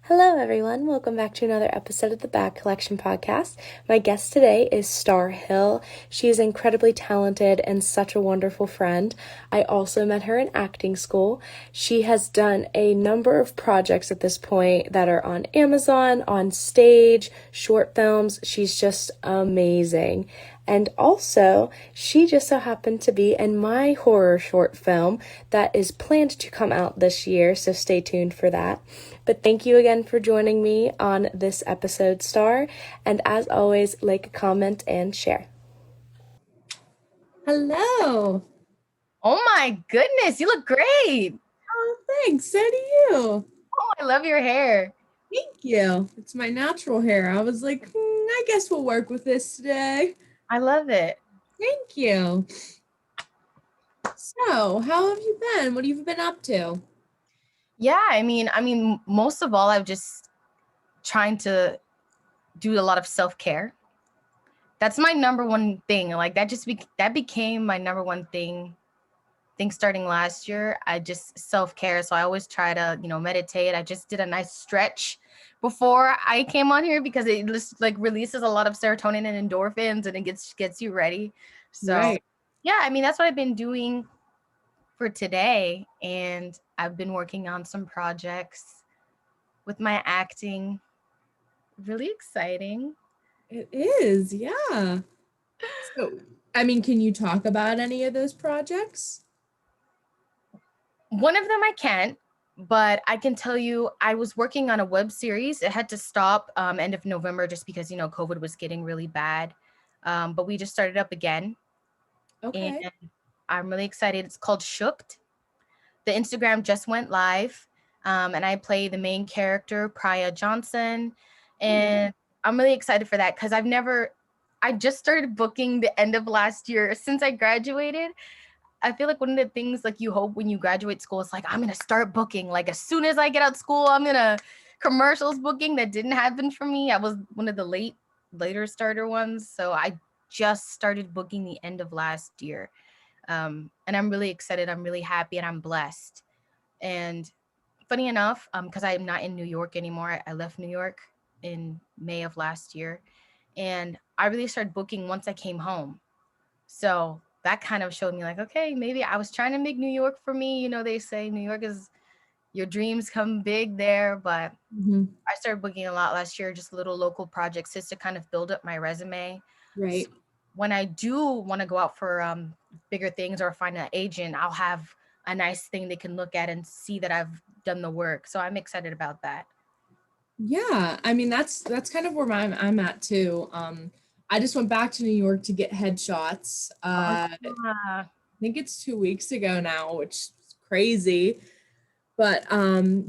Hello, everyone. Welcome back to another episode of the Bag Collection podcast. My guest today is Starr Hill. She is incredibly talented and such a wonderful friend. I also met her in acting school. She has done a number of projects at this point that are on Amazon, on stage, short films. She's just amazing. And also, she just so happened to be in my horror short film that is planned to come out this year, so stay tuned for that. But thank you again for joining me on this episode, Starr. And as always, like, comment, and share. Hello. Oh my goodness, you look great. Oh, thanks. So do you. Oh, I love your hair. Thank you. It's my natural hair. I was like, I guess we'll work with this today. I love it. Thank you. So, how have you been? What have you been up to? Yeah, most of all, I'm just trying to do a lot of self-care. That's my number one thing. Like that became my number one thing. I think starting last year, I just self-care. So I always try to, meditate. I just did a nice stretch before I came on here because it just like releases a lot of serotonin and endorphins and it gets you ready. So Right. yeah, that's what I've been doing for today, and I've been working on some projects with my acting. Really exciting. It is, yeah. So, can you talk about any of those projects? One of them I can't, but I can tell you I was working on a web series. It had to stop end of November just because, COVID was getting really bad. But we just started up again, and Okay. I'm really excited. It's called Shooked. The Instagram just went live, and I play the main character, Priya Johnson. And I'm really excited for that because I just started booking the end of last year. Since I graduated, I feel like one of the things like you hope when you graduate school is like, I'm going to start booking. Like as soon as I get out of school, I'm going to commercials booking. That didn't happen for me. I was one of the later starter ones. So I just started booking the end of last year. And I'm really excited. I'm really happy and I'm blessed. And funny enough, because I'm not in New York anymore, I left New York in May of last year. And I really started booking once I came home. So that kind of showed me like, okay, maybe I was trying to make New York for me. They say New York is your dreams come big there, but Mm-hmm. I started booking a lot last year, just little local projects just to kind of build up my resume. So Right. when I do want to go out for bigger things or find an agent, I'll have a nice thing they can look at and see that I've done the work. So I'm excited about that. Yeah, that's kind of where I'm at too. I just went back to New York to get headshots. Ah, Think it's 2 weeks ago now, which is crazy. But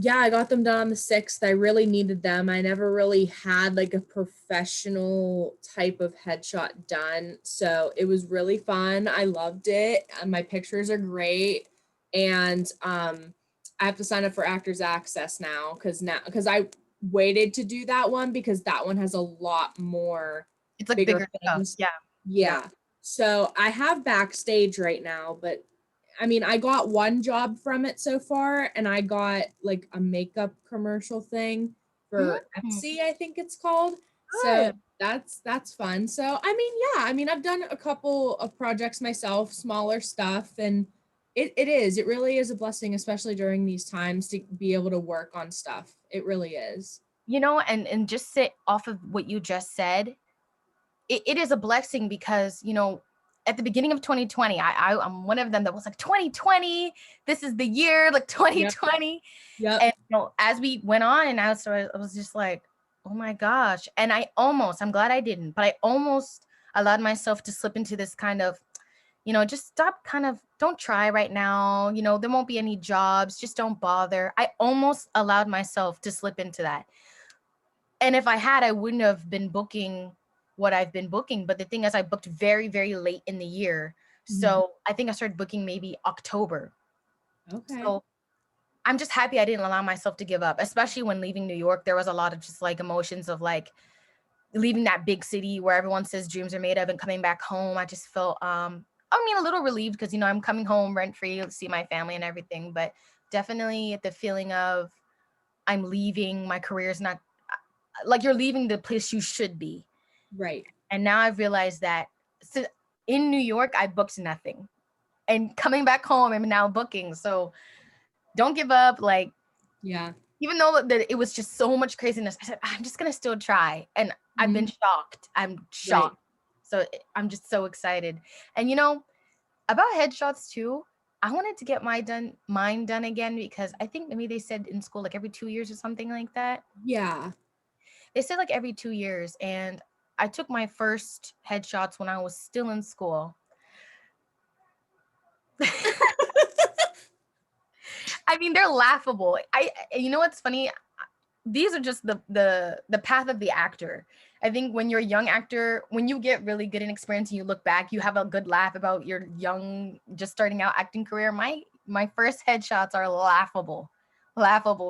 yeah, I got them done on the 6th. I really needed them. I never really had like a professional type of headshot done. So it was really fun. I loved it. My pictures are great. And I have to sign up for Actors Access now because I waited to do that one because that one has a lot more it's like bigger bigger stuff. things. Yeah. Yeah. Yeah. So I have Backstage right now, but I got one job from it so far, and I got like a makeup commercial thing for Mhm. Etsy, I think it's called. So Good. that's fun. So yeah, I've done a couple of projects myself, smaller stuff, and it really is a blessing, especially during these times, to be able to work on stuff. It really is. And just sit off of what you just said, it is a blessing because at the beginning of 2020, I'm one of them that was like 2020, this is the year, like Yep. 2020. Yep. And as we went on and I was just like, oh my gosh. And I'm glad I didn't, but I almost allowed myself to slip into this kind of, just stop, kind of don't try right now, there won't be any jobs, just don't bother. I almost allowed myself to slip into that. And if I had, I wouldn't have been booking what I've been booking. But the thing is, I booked very, very late in the year. Mhm. So I think I started booking maybe October. Okay. So I'm just happy I didn't allow myself to give up, especially when leaving New York. There was a lot of just like emotions of like leaving that big city where everyone says dreams are made of and coming back home. I just felt, a little relieved because, I'm coming home rent free to see my family and everything. But definitely the feeling of I'm leaving, my career is not like, you're leaving the place you should be. Right. And now I've realized that in New York, I booked nothing. And coming back home, I'm now booking. So don't give up. Like, yeah. Even though that it was just so much craziness, I said, I'm just going to still try. And I've been shocked. I'm shocked. Right. So I'm just so excited. And about headshots too, I wanted to get mine done again, because I think maybe they said in school like every 2 years or something like that. Yeah. They said like every 2 years. And I took my first headshots when I was still in school. I mean, they're laughable. You know what's funny? These are just the path of the actor. I think when you're a young actor, when you get really good in experience and you look back, you have a good laugh about your young, just starting out acting career. My first headshots are laughable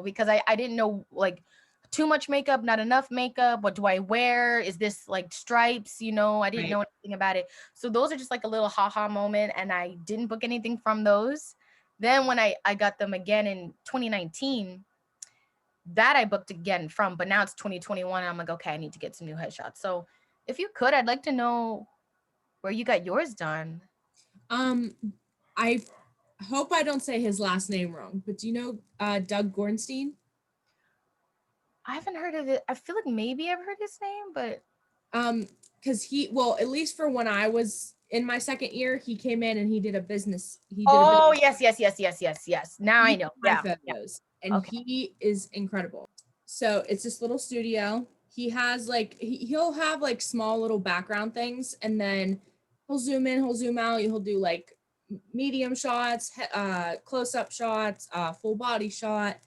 because I didn't know, like, too much makeup, not enough makeup. What do I wear? Is this like stripes? I didn't know anything about it. So those are just like a little haha moment, and I didn't book anything from those. Then when I got them again in 2019, that I booked again from, but now it's 2021. I'm like, okay, I need to get some new headshots. So if you could, I'd like to know where you got yours done. I hope I don't say his last name wrong, but do you know Doug Gornstein? I haven't heard of it. I feel like maybe I've heard his name, but because at least for when I was in my second year, he came in and he did a business. Yes. Now I know. Yeah. Photos, and okay. He is incredible. So it's this little studio. He has like he'll have like small little background things, and then he'll zoom in, he'll zoom out. He'll do like medium shots, close-up shots, full body shot.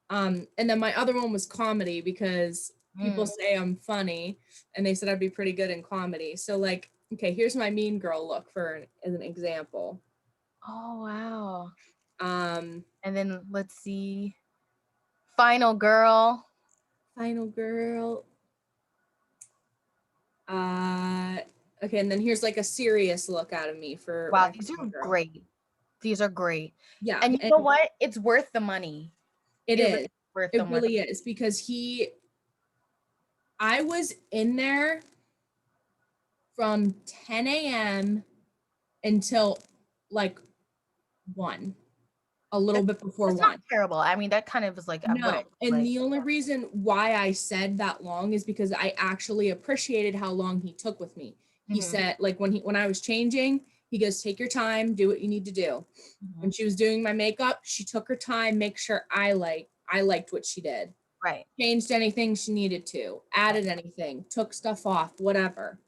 And then my other one was comedy, because people say I'm funny, and they said I'd be pretty good in comedy. So like, okay, here's my mean girl look as an example. Oh wow. And then let's see. Final girl. Okay, and then here's like a serious look out of me for. Wow, these are great. Yeah. And you know what? It's worth the money. It is. It really is, because I was in there from 10 a.m. until like 1, a little bit before 1. Not terrible. I mean, that kind of was like, no. And the only reason why I said that long is because I actually appreciated how long he took with me. He said, like, when I was changing, he goes, take your time, do what you need to do. When she was doing my makeup, she took her time, make sure I liked what she did. Right. Changed anything she needed to, added anything, took stuff off, whatever.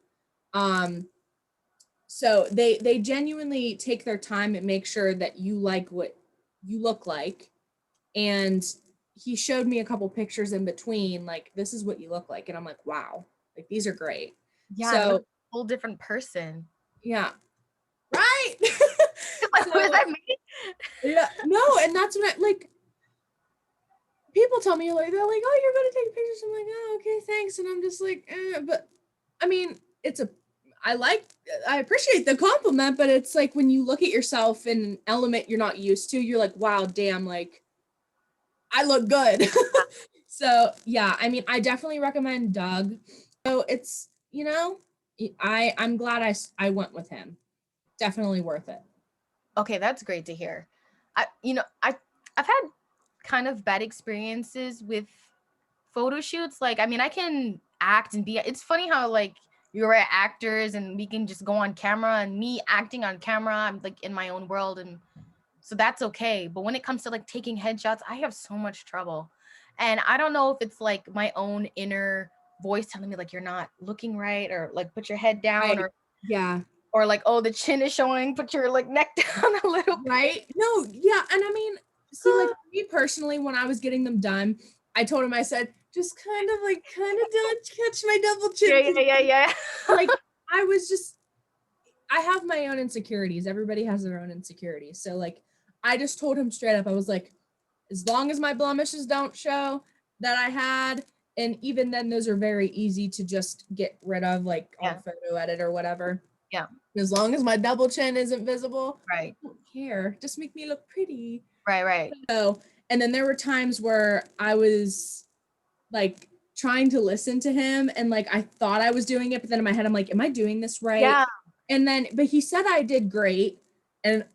So they genuinely take their time and make sure that you like what you look like. And he showed me a couple pictures in between, like, this is what you look like. And I'm like, wow, like, these are great. Yeah. So a whole different person. Yeah. Right. Like, what does that mean? Yeah. No. And that's what people tell me, like, they're like, oh, you're going to take pictures. I'm like, oh, okay, thanks. And I'm just like, but I mean, I appreciate the compliment, but it's like, when you look at yourself in an element you're not used to, you're like, wow, damn, like, I look good. So yeah, I mean, I definitely recommend Doug. So it's, I'm glad I went with him. Definitely worth it. Okay, that's great to hear. I've had kind of bad experiences with photo shoots. Like, I mean, I can act and it's funny how, like, you're actors and we can just go on camera, and me acting on camera, I'm like in my own world, and so that's okay. But when it comes to like taking headshots, I have so much trouble. And I don't know if it's like my own inner voice telling me like, you're not looking right, or like, put your head down, right. or like, oh, the chin is showing, put your like neck down a little bit. Right. No, yeah. And I mean, see, like, me personally, when I was getting them done, I told him, I said, just kind of don't catch my double chin. Yeah. Like, I have my own insecurities. Everybody has their own insecurities. So like, I just told him straight up, I was like, as long as my blemishes don't show that I had, and even then those are very easy to just get rid of, like on photo edit or whatever. Yeah. As long as my double chin isn't visible, right. I don't care. Just make me look pretty. Right. So, And then there were times where I was like trying to listen to him and like I thought I was doing it, but then in my head I'm like, am I doing this right? Yeah. And then, but he said I did great. And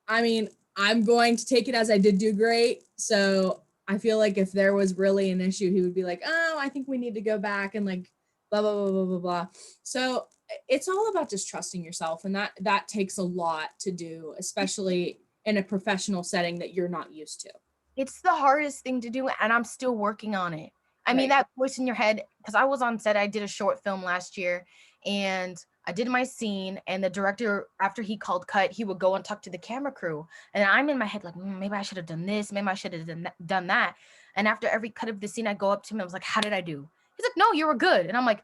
I mean, I'm going to take it as I did do great. So I feel like if there was really an issue, he would be like, oh, I think we need to go back and like blah, blah, blah, blah, blah, blah. So it's all about just trusting yourself. And that takes a lot to do, especially in a professional setting that you're not used to. It's the hardest thing to do, and I'm still working on it. I mean, that voice in your head, because I was on set, I did a short film last year, and I did my scene, and the director, after he called cut, he would go and talk to the camera crew. And I'm in my head like, maybe I should have done this, maybe I should have done that. And after every cut of the scene, I go up to him, I was like, how did I do? He's like, no, you were good. And I'm like,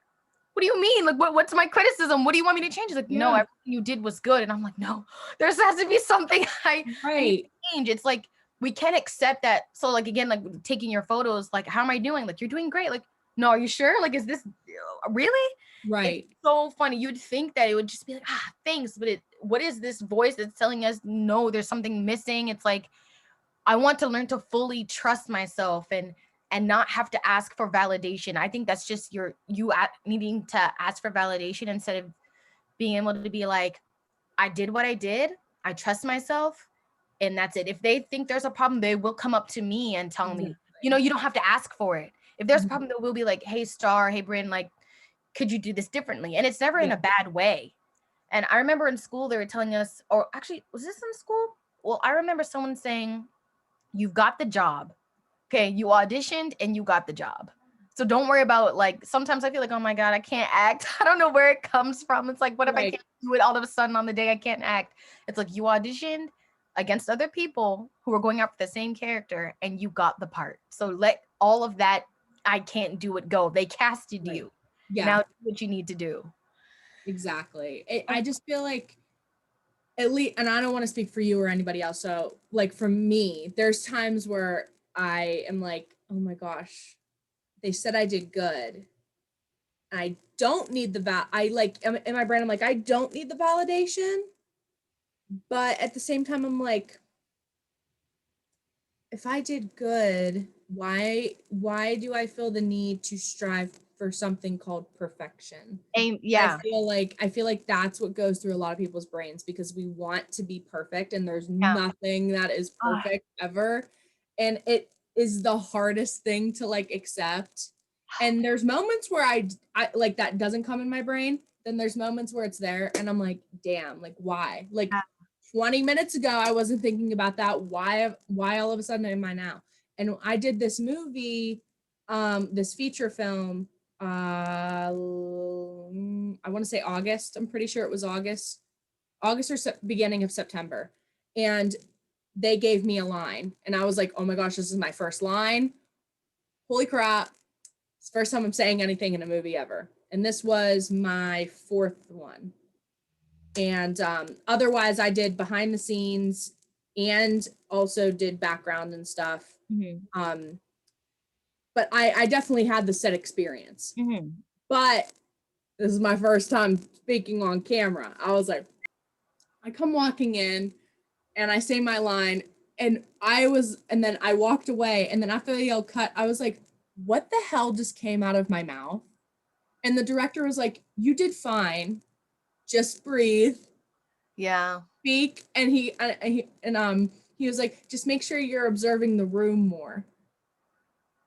what do you mean? Like, what's my criticism? What do you want me to change? He's like, no, everything you did was good. And I'm like, no, there has to be something I need to change. It's like, we can't accept that. So like, again, like taking your photos, like, how am I doing? Like, you're doing great. Like, no, are you sure? Like, is this really? Right. It's so funny. You'd think that it would just be like, thanks. But what is this voice that's telling us, no, there's something missing? It's like, I want to learn to fully trust myself and not have to ask for validation. I think that's just you needing to ask for validation instead of being able to be like, I did what I did. I trust myself. And that's it. If they think there's a problem, they will come up to me and tell me, you don't have to ask for it. If there's a problem, they will be like, hey, Starr, hey, Bryn, like, could you do this differently? And it's never in a bad way. And I remember in school, they were telling us, or actually, was this in school? Well, I remember someone saying, you've got the job. Okay, you auditioned and you got the job. So don't worry about, like, sometimes I feel like, oh my God, I can't act. I don't know where it comes from. It's like, what if I can't do it all of a sudden on the day I can't act? It's like, you auditioned against other people who were going out for the same character and you got the part. So let all of that, I can't do it, go. They casted you. Yeah. Now do what you need to do. Exactly. I just feel like, at least, and I don't want to speak for you or anybody else. So like for me, there's times where I am like, oh my gosh, they said I did good. I don't need the I like in my brain, I'm like, I don't need the validation. But at the same time, I'm like, if I did good, why do I feel the need to strive for something called perfection? Yeah. I feel like that's what goes through a lot of people's brains because we want to be perfect and there's nothing that is perfect ever. And it is the hardest thing to like accept. And there's moments where I like that doesn't come in my brain. Then there's moments where it's there and I'm like, damn, like why? Like 20 minutes ago, I wasn't thinking about that. Why all of a sudden am I now? And I did this movie, this feature film, I want to say August. I'm pretty sure it was August or beginning of September. And they gave me a line and I was like, oh my gosh, this is my first line. Holy crap. It's the first time I'm saying anything in a movie ever. And this was my fourth one. And otherwise I did behind the scenes and also did background and stuff. But I definitely had the set experience. But this is my first time speaking on camera. I was like, I come walking in and I say my line and then I walked away. And then after they yelled cut, I was like, what the hell just came out of my mouth? And the director was like, you did fine. Just breathe. Yeah. Speak. And he was like, just make sure you're observing the room more.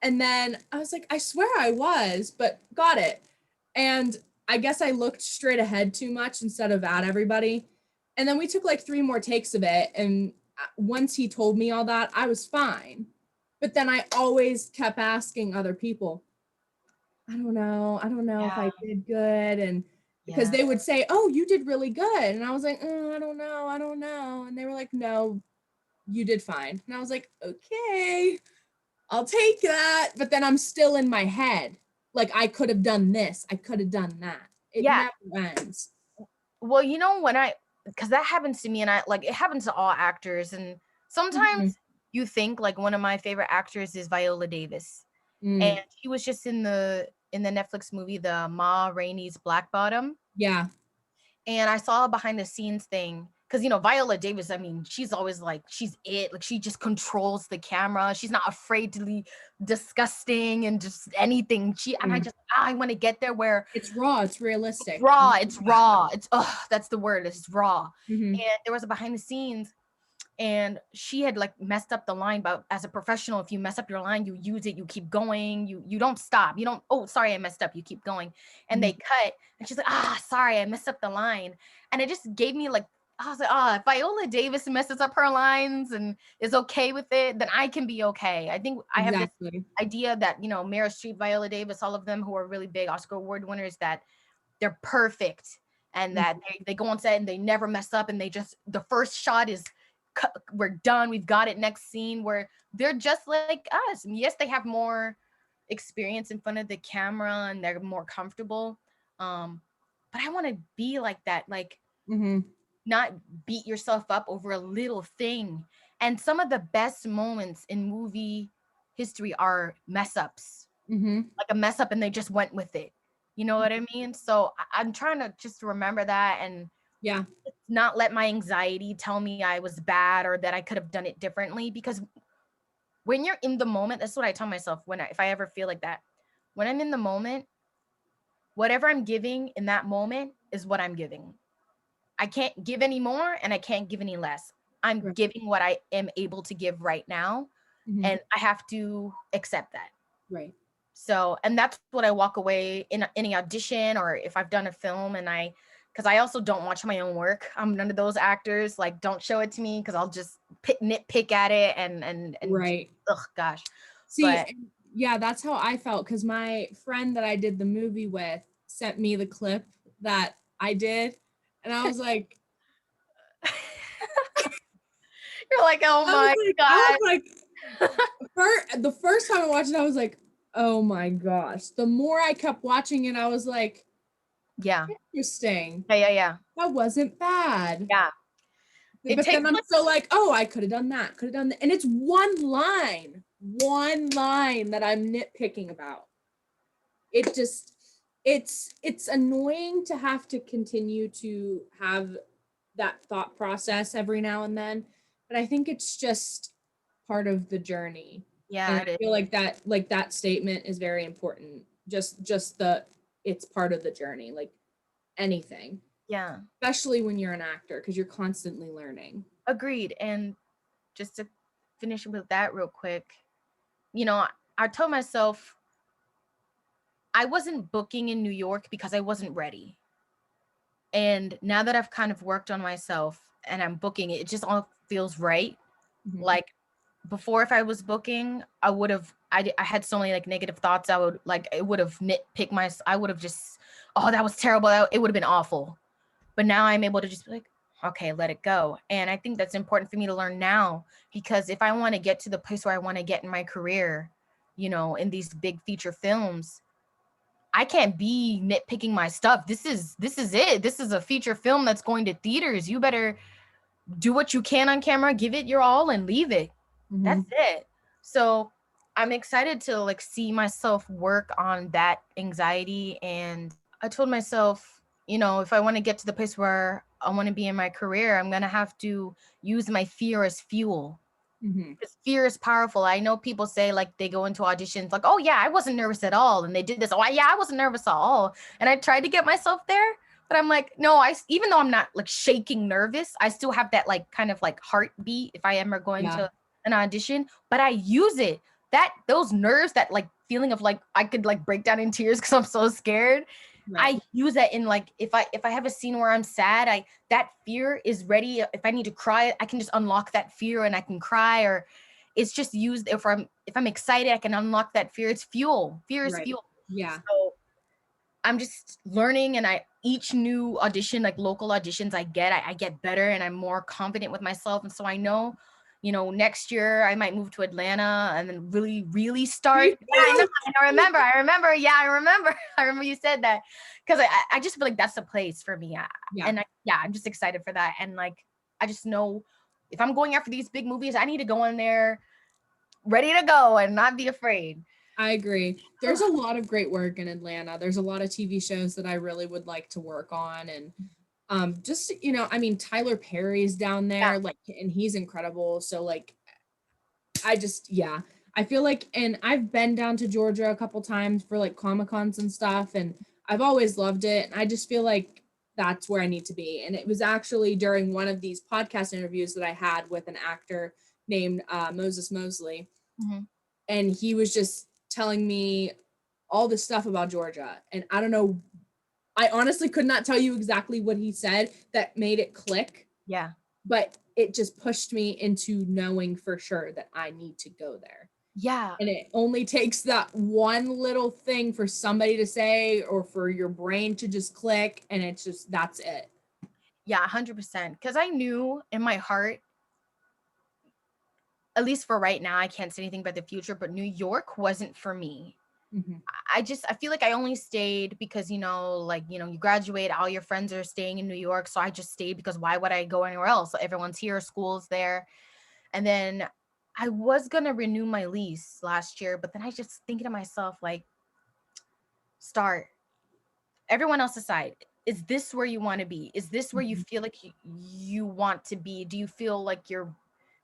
And then I was like, I swear I was, but got it. And I guess I looked straight ahead too much instead of at everybody. And then we took like 3 more takes of it. And once he told me all that, I was fine. But then I always kept asking other people, I don't know if I did good. And because they would say, oh, you did really good. And I was like, I don't know. And they were like, no, you did fine. And I was like, okay, I'll take that. But then I'm still in my head. Like I could have done this. I could have done that. It never ends. Well, because that happens to me and it happens to all actors. And sometimes you think like one of my favorite actors is Viola Davis. And she was just in the Netflix movie, the Ma Rainey's Black Bottom. Yeah. And I saw a behind the scenes thing because, you know, Viola Davis, I mean, she's always like, she's it. Like, she just controls the camera. She's not afraid to be disgusting and just anything. And I want to get there where it's raw, it's realistic. It's raw. That's the word. It's raw. And there was a behind the scenes, and she had like messed up the line. But as a professional, if you mess up your line, you use it, you keep going, you don't stop. You don't, oh, sorry, I messed up. You keep going. And they cut, and she's like, sorry, I messed up the line. And it just gave me like, I was like, if Viola Davis messes up her lines and is okay with it, then I can be okay. I think I have this idea that, you know, Meryl Streep, Viola Davis, all of them who are really big Oscar award winners, that they're perfect, and that they go on set and they never mess up, and they just, the first shot is, we're done, we've got it, next scene, where they're just like us. And yes, they have more experience in front of the camera and they're more comfortable. But I want to be like that, like not beat yourself up over a little thing. And some of the best moments in movie history are mess ups, like a mess up and they just went with it. You know what I mean? So I'm trying to just remember that, and not let my anxiety tell me I was bad or that I could have done it differently. Because when you're in the moment, that's what I tell myself if I ever feel like that. When I'm in the moment, whatever I'm giving in that moment is what I'm giving. I can't give any more and I can't give any less. I'm giving what I am able to give right now, and I have to accept that. Right. So, and that's what I walk away in any audition, or if I've done a film, and because I also don't watch my own work. I'm none of those actors, like, don't show it to me, because I'll just nitpick at it and right. Ugh, gosh. See, yeah, that's how I felt, because my friend that I did the movie with sent me the clip that I did, and I was like, you're like, oh my God. I was like, the first time I watched it, I was like, oh my gosh. The more I kept watching it, I was like, yeah, interesting. Yeah. That wasn't bad. Yeah. But then I'm still like, oh, I could have done that, and it's one line that I'm nitpicking about. It just, it's annoying to have to continue to have that thought process every now and then, but I think it's just part of the journey. Yeah, and I feel like that statement is very important. Just it's part of the journey, like anything. Yeah. Especially when you're an actor, because you're constantly learning. Agreed. And just to finish with that real quick, you know, I told myself I wasn't booking in New York because I wasn't ready. And now that I've kind of worked on myself and I'm booking, it just all feels right. Like, before, if I was booking, I had so many like negative thoughts. I would like, it would have nitpicked I would have just, oh, that was terrible. It would have been awful. But now I'm able to just be like, okay, let it go. And I think that's important for me to learn now, because if I want to get to the place where I want to get in my career, you know, in these big feature films, I can't be nitpicking my stuff. This is it. This is a feature film that's going to theaters. You better do what you can on camera, give it your all, and leave it. That's it. So I'm excited to like see myself work on that anxiety. And I told myself, you know, if I want to get to the place where I want to be in my career, I'm going to have to use my fear as fuel. Because fear is powerful. I know people say like they go into auditions like, oh yeah, I wasn't nervous at all. And they did this. Oh yeah, I wasn't nervous at all. And I tried to get myself there, but I'm like, no, even though I'm not like shaking nervous, I still have that like kind of like heartbeat if I ever going to an audition, but I use it. Those nerves, that like feeling of like, I could like break down in tears because I'm so scared. I use that in like, if I have a scene where I'm sad, that fear is ready. If I need to cry, I can just unlock that fear and I can cry. Or it's just used if I'm excited, I can unlock that fear. It's fuel. Fear is fuel. Yeah. So I'm just learning, and each new audition, like local auditions I get better, and I'm more confident with myself. And so I know, you know, next year I might move to Atlanta and then really, really start. Yeah, I remember. Yeah, I remember. I remember you said that, because I just feel like that's the place for me. I'm just excited for that. And like, I just know if I'm going after these big movies, I need to go in there ready to go and not be afraid. I agree. There's a lot of great work in Atlanta. There's a lot of TV shows that I really would like to work on. And Just, you know, I mean, Tyler Perry's down Yeah. there, like, and he's incredible. So like, I just, yeah, I feel like, and I've been down to Georgia a couple times for like Comic Cons and stuff, and I've always loved it. And I just feel like that's where I need to be. And it was actually during one of these podcast interviews that I had with an actor named Moses Mosley, Mhm. and he was just telling me all this stuff about Georgia. And I don't know, I honestly could not tell you exactly what he said that made it click, Yeah. but it just pushed me into knowing for sure that I need to go there. Yeah. And it only takes that one little thing for somebody to say or for your brain to just click, and it's just, that's it. Yeah, 100%. Because I knew in my heart, at least for right now, I can't say anything about the future, but New York wasn't for me. Mm-hmm. I feel like I only stayed because, like, you graduate, all your friends are staying in New York. So I just stayed because why would I go anywhere else? Everyone's here, school's there. And then I was going to renew my lease last year, but then I just thinking to myself, like, start everyone else aside. Is this where you want to be? Is this where you Mm-hmm. feel like you want to be? Do you feel like you're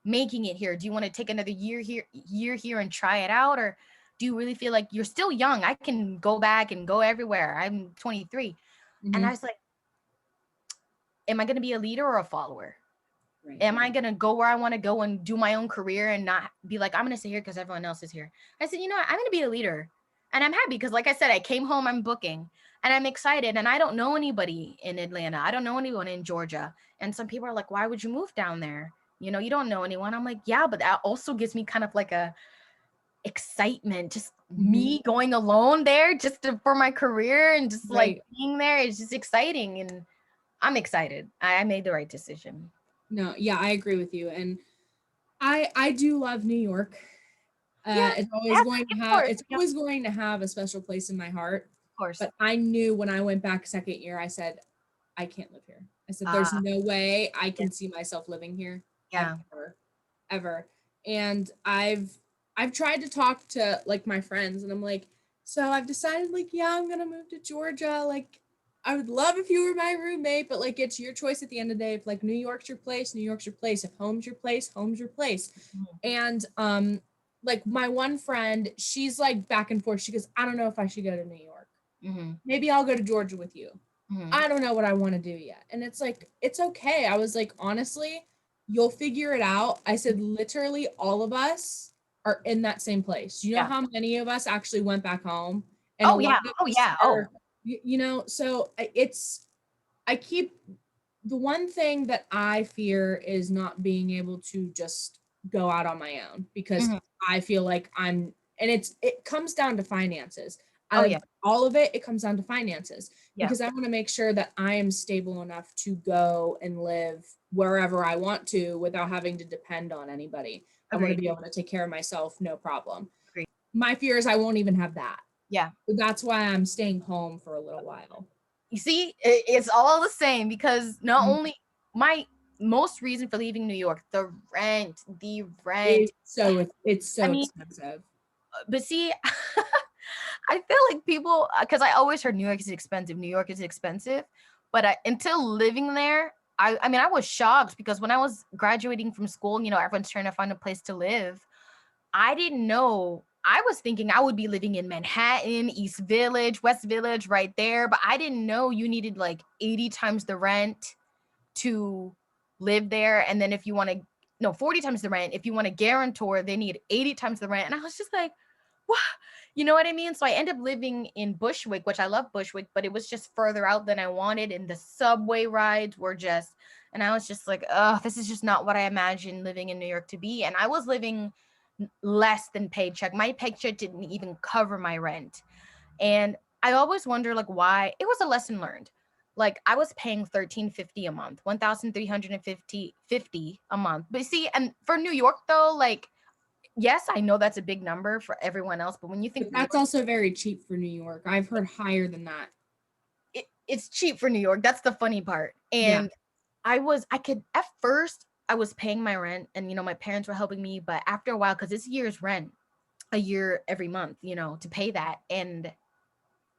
making it here? Do you want to take another year here and try it out? Or do you really feel like you're still young? I can go back and go everywhere. I'm 23. And I Mm-hmm. was like, am I going to be a leader or a follower? Right. Am I going to go where I want to go and do my own career and not be like, I'm going to sit here because everyone else is here? I said, you know what? I'm going to be a leader. And I'm happy because, like I said, I came home, I'm booking, and I'm excited. And I don't know anybody in Atlanta. I don't know anyone in Georgia. And some people are like, why would you move down there? You don't know anyone. I'm like, yeah, but that also gives me kind of like a excitement, just Mm-hmm. me going alone there for my career and just like Right. being there. It's just exciting. And I'm excited. I made the right decision. No, yeah, I agree with you. And I do love New York. Yeah, It's always going to of have, course. it's always going to have a special place in my heart. Of course. But I knew when I went back second year, I said, I can't live here. I said, there's no way I Yeah. can see myself living here Yeah. ever. And I've tried to talk to like my friends, and I'm like, so I've decided like, yeah, I'm gonna move to Georgia. Like, I would love if you were my roommate, but like it's your choice at the end of the day. If like New York's your place, New York's your place. If home's your place, home's your place. Mhm. And like my one friend, she's like back and forth. She goes, I don't know if I should go to New York. Mhm. Maybe I'll go to Georgia with you. Mhm. I don't know what I want to do yet. And it's like, it's okay. I was like, honestly, you'll figure it out. I said, literally, all of us are in that same place. You know Yeah. how many of us actually went back home? And a Oh lot yeah. of Oh us yeah. are, Oh. so I keep, the one thing that I fear is not being able to just go out on my own because Mhm. I feel like and it comes down to finances. Oh Out of yeah. all of it, it comes down to finances Yeah. because I want to make sure that I am stable enough to go and live wherever I want to without having to depend on anybody. I want to Agreed. be able to take care of myself, no problem. Agreed. My fear is I won't even have that. Yeah. That's why I'm staying home for a little while. You see, it's all the same because not only my most reason for leaving New York, the rent. It's I so mean, expensive. but see, I feel like people, because I always heard New York is expensive. New York is expensive, but until living there, I mean, I was shocked because when I was graduating from school, everyone's trying to find a place to live. I didn't know. I was thinking I would be living in Manhattan, East Village, West Village, right there, but I didn't know you needed like 80 times the rent to live there. And then if you want to, no, 40 times the rent. If you want a guarantor, they need 80 times the rent. And I was just like, what? You know what I mean? So I ended up living in Bushwick, which I love Bushwick, but it was just further out than I wanted. And the subway rides were just, and I was just like, oh, this is just not what I imagined living in New York to be. And I was living less than paycheck. My paycheck didn't even cover my rent. And I always wonder like why. It was a lesson learned. Like I was paying $13.50 a month, 1,350 a month. But see, and for New York though, like yes, I know that's a big number for everyone else, but when you But think New that's York, also very cheap for New York. I've heard higher than that. it's cheap for New York. That's the funny part. Yeah. And at first I was paying my rent and my parents were helping me, but after a while, because it's year's rent, a year every month, to pay that. And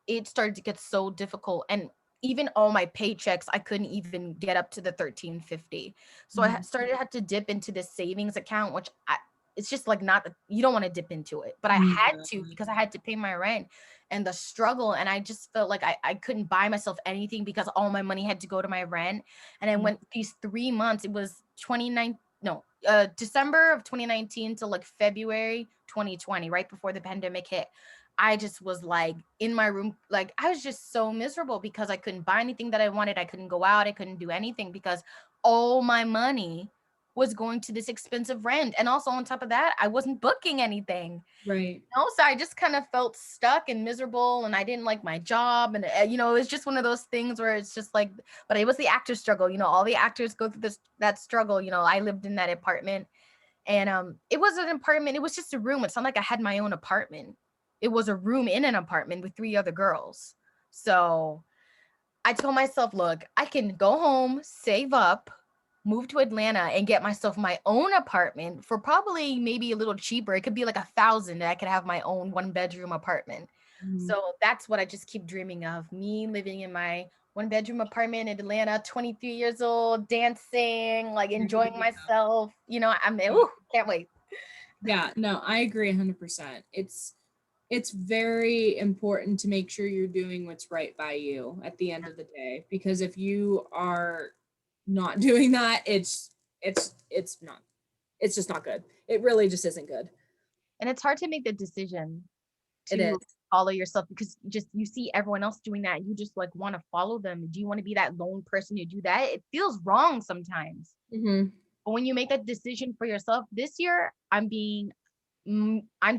it started to get so difficult. And even all my paychecks, I couldn't even get up to the 1350. So I had to dip into this savings account, which it's just like not, you don't want to dip into it, but I had to because I had to pay my rent and the struggle. And I just felt like I couldn't buy myself anything because all my money had to go to my rent. And I went these 3 months, it was December of 2019 to like February 2020, right before the pandemic hit. I just was like in my room, like I was just so miserable because I couldn't buy anything that I wanted. I couldn't go out. I couldn't do anything because all my money was going to this expensive rent. And also on top of that, I wasn't booking anything. Right. So I just kind of felt stuck and miserable, and I didn't like my job. And, it was just one of those things where it's just like, but it was the actor struggle. All the actors go through that struggle. I lived in that apartment, and it was an apartment. It was just a room. It's not like I had my own apartment. It was a room in an apartment with 3 other girls. So I told myself, look, I can go home, save up, move to Atlanta, and get myself my own apartment for probably maybe a little cheaper. It could be like $1,000 that I could have my own 1-bedroom apartment. So that's what I just keep dreaming of, me living in my 1-bedroom apartment in Atlanta, 23 years old, dancing, like enjoying myself. Can't wait. Yeah, no, I agree 100%. It's very important to make sure you're doing what's right by you at the end of the day, because if you are not doing that, it's just not good. It really just isn't good. And it's hard to make the decision It is. to follow yourself because you see everyone else doing that. You just like want to follow them. Do you want to be that lone person to do that? It feels wrong sometimes. But when you make that decision for yourself, this year, I'm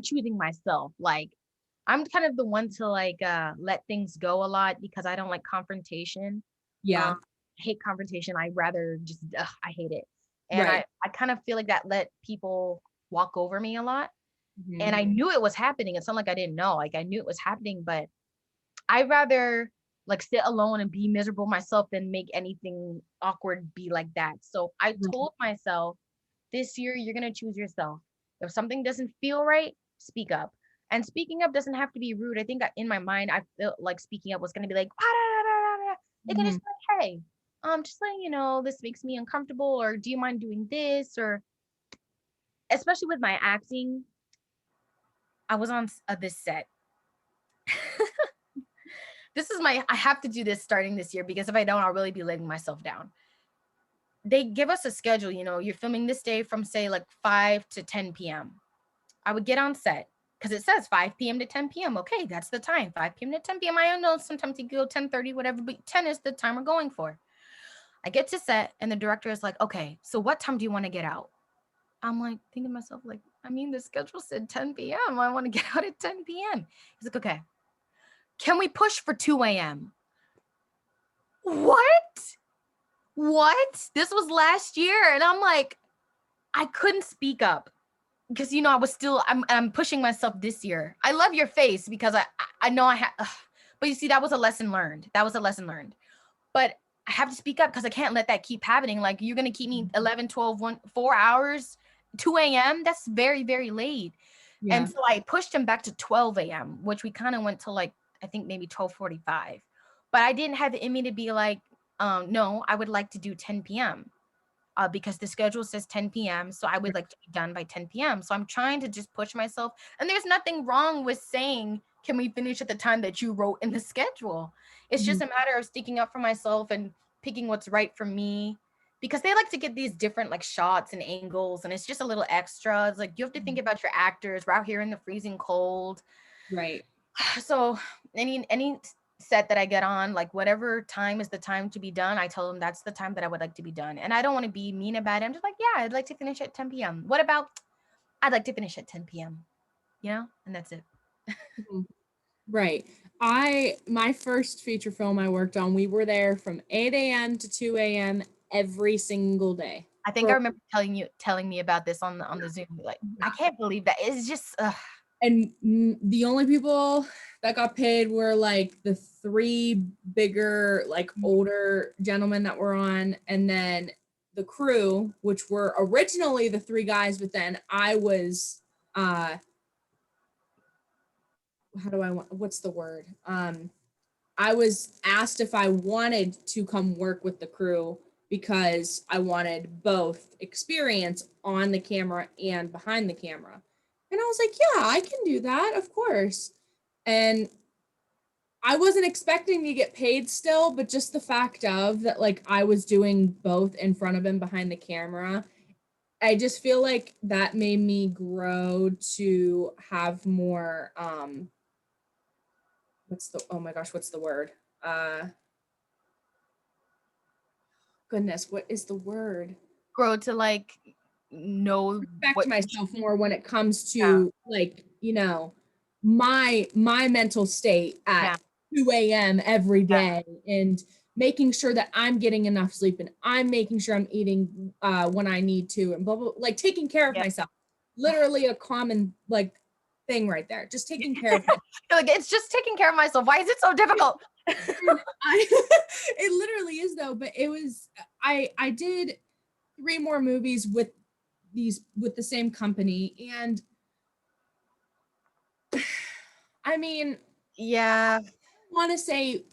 choosing myself. Like, I'm kind of the one to like let things go a lot because I don't like confrontation. Yeah. I hate confrontation. I rather just I hate it. And Right. I kind of feel like that let people walk over me a lot. And I knew it was happening. It's not like I didn't know. Like I knew it was happening, but I'd rather like sit alone and be miserable myself than make anything awkward be like that. So I told myself this year, you're going to choose yourself. If something doesn't feel right, speak up. And speaking up doesn't have to be rude. I think in my mind, I felt like speaking up was going to be like, it can just be like, hey, just letting you know, this makes me uncomfortable, or do you mind doing this? Or especially with my acting, I was on this set. I have to do this starting this year because if I don't, I'll really be letting myself down. They give us a schedule, you're filming this day from say like 5 to 10 p.m. I would get on set because it says 5 p.m. to 10 p.m. Okay, that's the time, 5 p.m. to 10 p.m. I don't know, sometimes you go 10:30, whatever, but 10 is the time we're going for. I get to set and the director is like, okay, so what time do you want to get out? I'm like thinking to myself, like, the schedule said 10 p.m. I want to get out at 10 p.m. He's like, okay, can we push for 2 a.m.? What? This was last year. And I'm like, I couldn't speak up because, I was still, I'm pushing myself this year. I love your face because I know I have, but you see, that was a lesson learned. But I have to speak up because I can't let that keep happening. Like you're going to keep me 11, 12, 4 hours, 2 a.m. That's very, very late. Yeah. And so I pushed him back to 12 a.m., which we kind of went to like, I think maybe 12:45. But I didn't have it in me to be like, no, I would like to do 10 p.m. Because the schedule says 10 p.m. So I would like to be done by 10 p.m. So I'm trying to just push myself. And there's nothing wrong with saying, can we finish at the time that you wrote in the schedule? It's just a matter of sticking up for myself and picking what's right for me. Because they like to get these different like shots and angles. And it's just a little extra. It's like you have to think about your actors. We're out here in the freezing cold. Right. So any set that I get on, like whatever time is the time to be done, I tell them that's the time that I would like to be done. And I don't want to be mean about it. I'm just like, yeah, I'd like to finish at 10 p.m. What about, I'd like to finish at 10 p.m. And that's it. Right. My first feature film I worked on, we were there from 8 a.m. to 2 a.m. every single day. I think I remember telling me about this on the Zoom. Like, I can't believe that. It's just, And the only people that got paid were like the 3 bigger, like older gentlemen that were on, and then the crew, which were originally the 3 guys, but then I was, what's the word? I was asked if I wanted to come work with the crew because I wanted both experience on the camera and behind the camera. And I was like, yeah, I can do that, of course. And I wasn't expecting to get paid still, but just the fact of that, like, I was doing both in front of him behind the camera, I just feel like that made me grow to have more oh my gosh, what's the word? Uh Goodness, what is the word? Grow to like know Respect what myself more when it comes yeah, to, like, my mental state yeah, at 2 a.m. every yeah, day, and making sure that I'm getting enough sleep and I'm making sure I'm eating when I need to, and blah blah, like taking care of yeah. myself. Literally a common like thing right there. Just taking care of myself. You're like, it's just taking care of myself. Why is it so difficult? And I it literally is though, but it was I did 3 more movies with the same company, and I mean, Yeah, I want to say,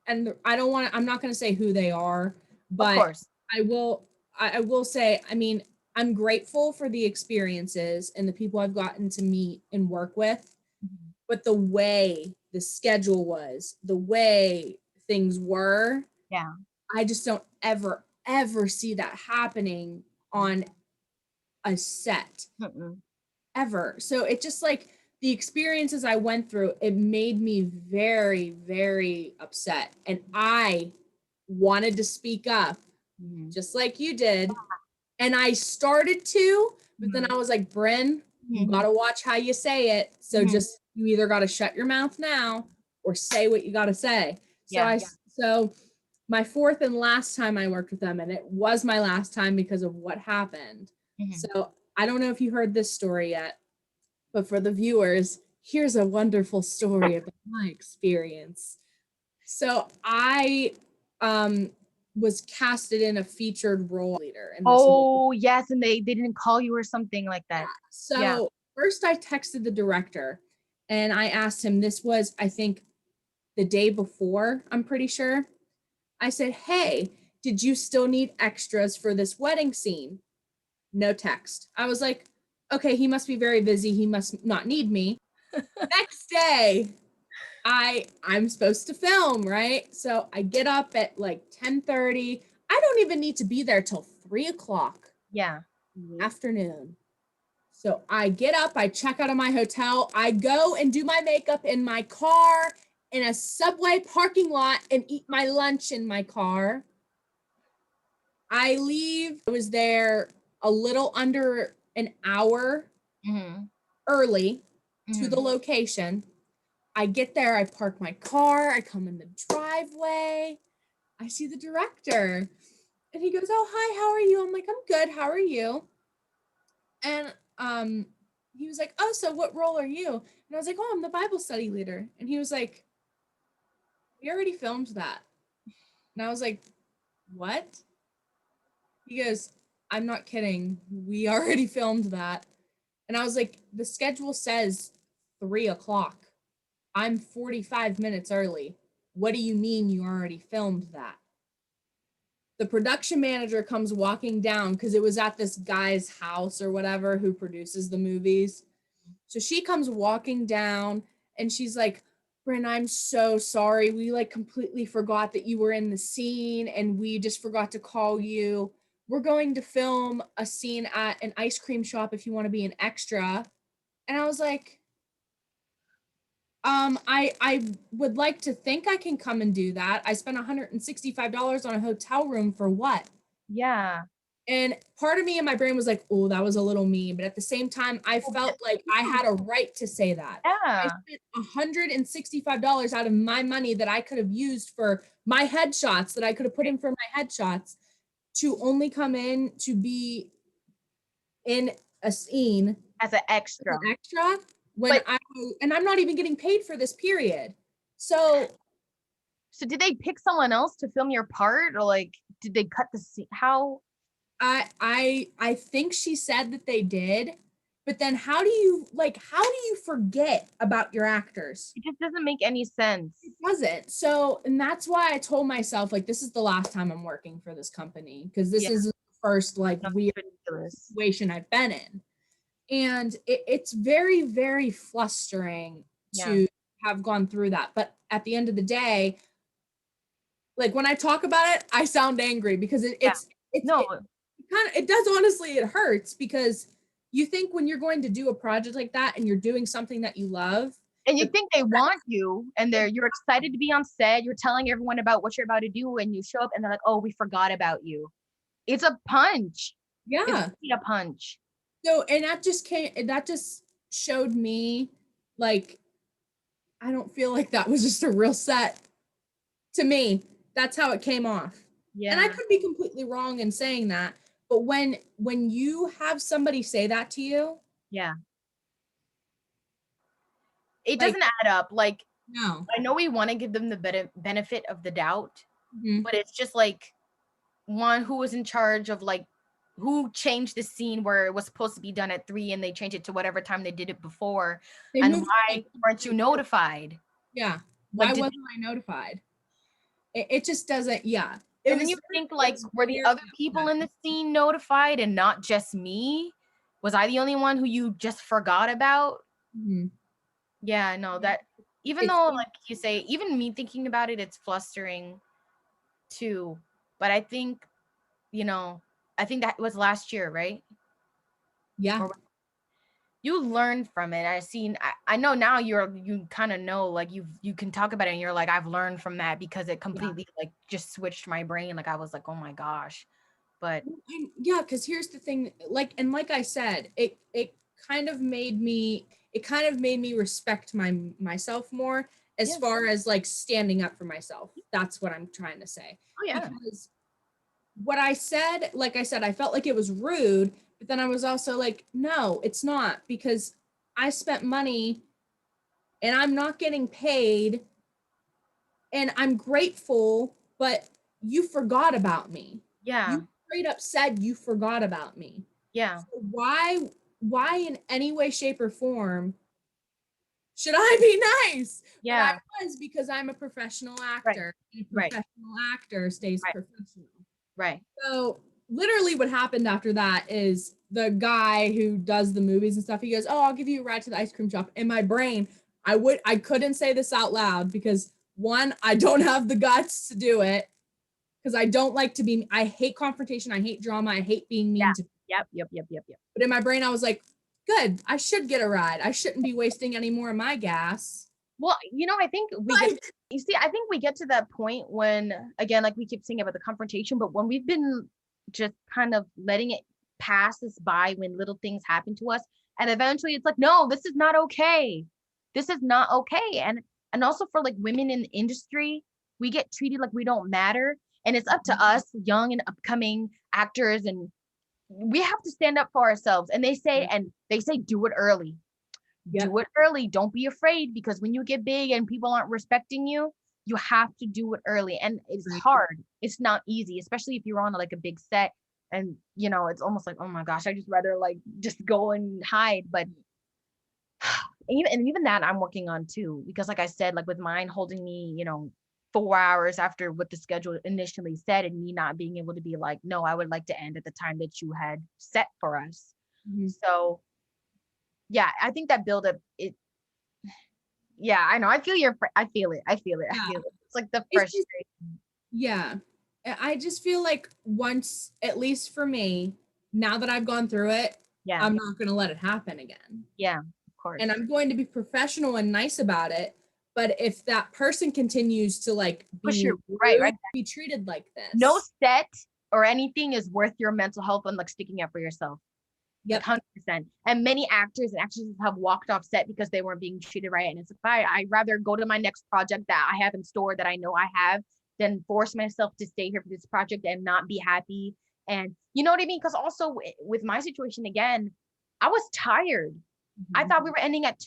and I don't want to, I'm not going to say who they are, of but course. I will, I will say, I mean, I'm grateful for the experiences and the people I've gotten to meet and work with, Mhm. but the way the schedule was, the way things were, Yeah. I just don't ever see that happening on a set Mm-mm. ever. So it just like the experiences I went through, it made me very upset. And I wanted to speak up Mhm. just like you did. And I started to, but then Mhm. I was like, Bryn, you Mhm. gotta watch how you say it. So Mhm. just you either gotta shut your mouth now or say what you gotta say. So Yeah. so my fourth and last time I worked with them, and it was my last time because of what happened. Mhm. So I don't know if you heard this story yet, but for the viewers, here's a wonderful story about my experience. So I um, was casted in a featured role leader in this movie. Oh, yes, and they didn't call you or something like that. Yeah. So first I texted the director and I asked him, this was, I think, the day before, I'm pretty sure. I said, hey, did you still need extras for this wedding scene? No text. I was like, okay, he must be very busy. He must not need me. Next day, I'm supposed to film, right? So I get up at like 10:30. I don't even need to be there till 3 o'clock Yeah. in the afternoon. So I get up, I check out of my hotel, I go and do my makeup in my car in a subway parking lot and eat my lunch in my car. I leave. I was there a little under an hour Mhm. early to the Mhm. location. I get there, I park my car, I come in the driveway, I see the director, and he goes, oh, hi, how are you? I'm like, I'm good, how are you? And he was like, oh, so what role are you? And I was like, oh, I'm the Bible study leader. And he was like, we already filmed that. And I was like, what? He goes, I'm not kidding. We already filmed that. And I was like, the schedule says 3 o'clock. I'm 45 minutes early. What do you mean you already filmed that? The production manager comes walking down because it was at this guy's house or whatever who produces the movies. So she comes walking down and she's like, Bryn, I'm so sorry. We like completely forgot that you were in the scene and we just forgot to call you. We're going to film a scene at an ice cream shop if you want to be an extra. And I was like, I would like to think I can come and do that. I spent $165 on a hotel room for what? Yeah. And part of me in my brain was like, oh, that was a little mean. But at the same time, I Well, felt like I had a right to say that. I yeah. spent $165 out of my money that I could have used for my headshots, that I could have put in for my headshots, to only come in to be in a scene As an as extra. an extra when But I'm not even getting paid for this period. So so did they pick someone else to film your part, or like did they cut the scene? How? I think she said that they did. But then how do you forget about your actors? It just doesn't make any sense. It doesn't. So, and that's why I told myself, like, this is the last time I'm working for this company, because this Yeah. is the first like No, weird it's ridiculous. situation I've been in. And it's very, very flustering Yeah. to have gone through that. But at the end of the day, like when I talk about it, I sound angry because Yeah. No, it does, honestly, it hurts because you think when you're going to do a project like that and you're doing something that you love, and you that think they want you, and you're excited to be on set. You're telling everyone about what you're about to do, and you show up, and they're like, "Oh, we forgot about you." It's a punch. It's yeah. really a punch. So, and that just showed me, like, I don't feel like that was just a real set to me. That's how it came off. And I Yeah. could be completely wrong in saying that, but when you have somebody say that to you, Yeah. It like, doesn't add up. Like, no. I know we want to give them the benefit of the doubt, Mhm. but it's just like, one, who was in charge of, like, who changed the scene where it was supposed to be done at 3 and they changed it to whatever time they did it before, They and moved it, why like, weren't you notified? yeah. Like, Why wasn't I notified? It just doesn't, yeah. It and then was you very, think, like, it's were the weird other and people in upsetting. the scene notified and not just me? Was I the only one who you just forgot about? Mhm. Yeah, no, that, even It's though, like you say, even me thinking about it, it's flustering too. But I think, you know, I think that was last year, right? yeah. Or you learn from it. I know now you kind of know, like, you can talk about it and you're like, I've learned from that because it Yeah. completely, like, just switched my brain. Like, I was like, oh my gosh. But And yeah, because here's the thing, like I said, it kind of made me respect myself more, as yeah. far as like standing up for myself. That's what I'm trying to say. Oh yeah. Because what I said, like I said, I felt like it was rude, but then I was also like, no, it's not, because I spent money and I'm not getting paid, and I'm grateful, but you forgot about me. Yeah. You straight up said you forgot about me. Yeah. So why in any way, shape, or form should I be nice? But I Yeah. was, because I'm a professional Right. actor, and a Right. professional actor stays Right. professional. Right. So literally what happened after that is the guy who does the movies and stuff, he goes, oh, I'll give you a ride to the ice cream shop. In my brain, I couldn't say this out loud because, one, I don't have the guts to do it, because I don't like to be, I hate confrontation, I hate drama, I hate being Yeah. mean to. Yep. Yep. Yep. Yep. Yep. But in my brain, I was like, good, I should get a ride. I shouldn't be wasting any more of my gas. Well, I think Like, you see, I think we get to that point when, again, like we keep saying about the confrontation, but when we've been just kind of letting it pass us by when little things happen to us, and eventually it's like, no, this is not okay. This is not okay. And also for, like, women in the industry, we get treated like we don't matter. And it's up to us, young and upcoming actors, and we have to stand up for ourselves. And they say do it early. yep, Do it early. Don't be afraid, because when you get big and people aren't respecting you, you have to do it early. And it's hard. It's not easy, especially if you're on, like, a big set, and it's almost like, oh my gosh, I just rather, like, just go and hide. But even that I'm working on too, because, like I said, like with mine holding me, 4 hours after what the schedule initially said, and me not being able to be like, no, I would like to end at the time that you had set for us. mhm. So yeah, I think that buildup, yeah, I know. I feel I feel it. I feel it. I Yeah. feel it. It's like the It's just, frustration. yeah. I just feel like once, at least for me, now that I've gone through it, Yeah. I'm not going to let it happen again. Yeah. Of course. And I'm going to be professional and nice about it. But if that person continues to like Push be you right, rude, right. be treated like No this. set or anything is worth your mental health and, like, sticking up for yourself. Like Yep. 100%. And many actors and actresses have walked off set because they weren't being treated right. And it's like, I'd rather go to my next project that I have in store, that I know I have, than force myself to stay here for this project and not be happy. And you know what I mean? Because also with my situation, again, I was tired. I thought we were ending at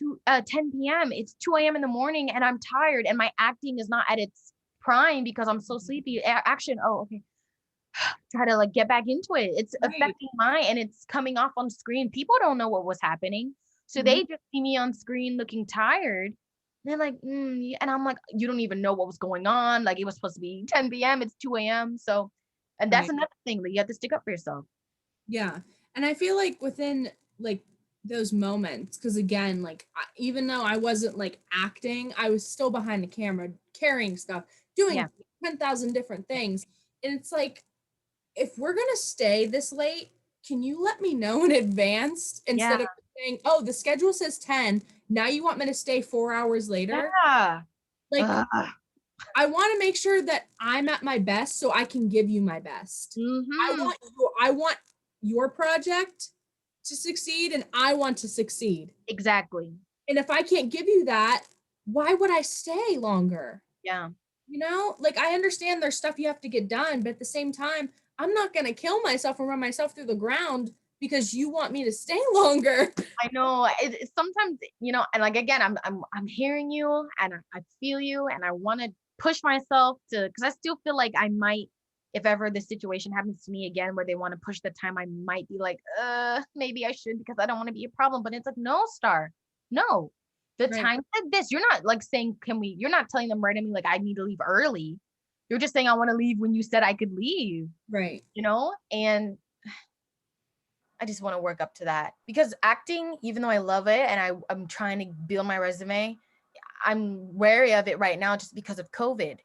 10 p.m. It's 2 a.m. in the morning and I'm tired, and my acting is not at its prime because I'm so sleepy. Action. Oh, okay. try to like get back into it. It's Right. affecting and it's coming off on screen. People don't know what was happening. So Mhm. they just see me on screen looking tired. They're like, yeah. And I'm like, you don't even know what was going on. Like it was supposed to be 10 p.m. It's 2 a.m. So, and that's Right. another thing that you have to stick up for yourself. Yeah. And I feel like within like those moments, because again, like even though I wasn't like acting, I was still behind the camera carrying stuff, doing Yeah. 10,000 different things. And it's like, if we're going to stay this late, can you let me know in advance Yeah. instead of saying, oh, the schedule says 10. Now you want me to stay 4 hours later? Yeah. Like, Ugh. I want to make sure that I'm at my best so I can give you my best. Mm-hmm. I want your project to succeed and I want to succeed. Exactly. And if I can't give you that, why would I stay longer? Yeah. You know, like I understand there's stuff you have to get done, but at the same time, I'm not going to kill myself and run myself through the ground because you want me to stay longer. I know it's sometimes, and like, again, I'm hearing you and I feel you and I want to push myself to, cause I still feel like I might, if ever this situation happens to me again, where they want to push the time, I might be like, maybe I should, because I don't want to be a problem. But it's like, no, Starr, no, the Right. time said this. You're not like saying, you're not telling them right at me, like, I need to leave early. You're just saying, I want to leave when you said I could leave, Right. and I just want to work up to that, because acting, even though I love it and I'm trying to build my resume, I'm wary of it right now just because of COVID.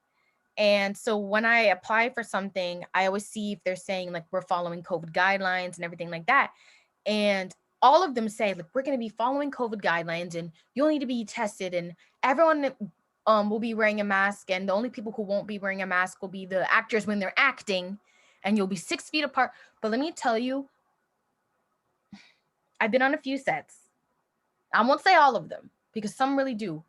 And so when I apply for something, I always see if they're saying like we're following COVID guidelines and everything like that. And all of them say like we're going to be following COVID guidelines and you'll need to be tested and everyone will be wearing a mask, and the only people who won't be wearing a mask will be the actors when they're acting, and you'll be 6 feet apart. But let me tell you, I've been on a few sets. I won't say all of them because some really do,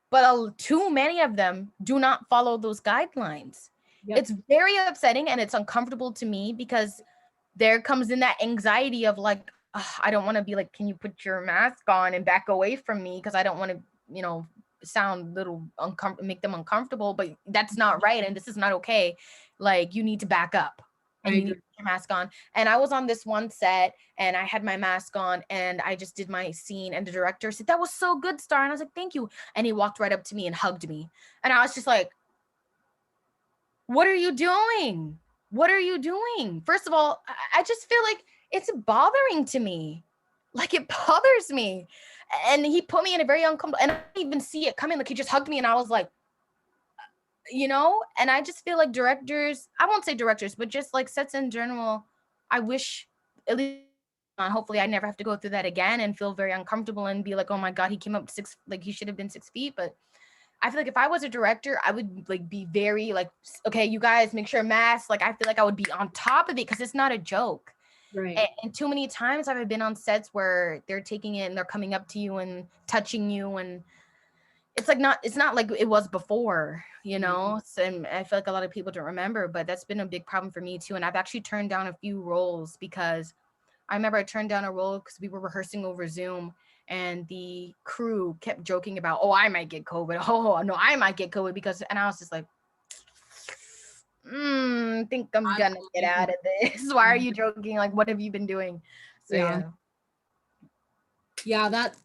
but too many of them do not follow those guidelines. Yep. It's very upsetting and it's uncomfortable to me, because there comes in that anxiety of like, I don't want to be like, can you put your mask on and back away from me? Because I don't want to, sound little uncomfortable, make them uncomfortable, but that's not right. And this is not okay. Like, you need to back up and you need to put your mask on. And I was on this one set and I had my mask on and I just did my scene, and the director said, that was so good, Starr. And I was like, thank you. And he walked right up to me and hugged me. And I was just like, what are you doing? What are you doing? First of all, I just feel like it's bothering to me. Like, it bothers me. And he put me in a very uncomfortable, and I didn't even see it coming. Like, he just hugged me and I was like, and I just feel like directors, I won't say directors, but just like sets in general, I wish, at least hopefully I never have to go through that again and feel very uncomfortable and be like, oh my God, he came up like he should have been 6 feet. But I feel like if I was a director, I would like be very like, okay, you guys make sure masks. Like, I feel like I would be on top of it because it's not a joke. Right. And too many times I've been on sets where they're taking it and they're coming up to you and touching you, and it's not like it was before, So, and I feel like a lot of people don't remember, but that's been a big problem for me too. And I've actually turned down a few roles because I remember I turned down a role because we were rehearsing over Zoom and the crew kept joking about, oh, I might get COVID. Oh, no, I might get COVID and I was just like, think I'm gonna get out of this. Why are you joking? Like, what have you been doing? So, yeah. Yeah, that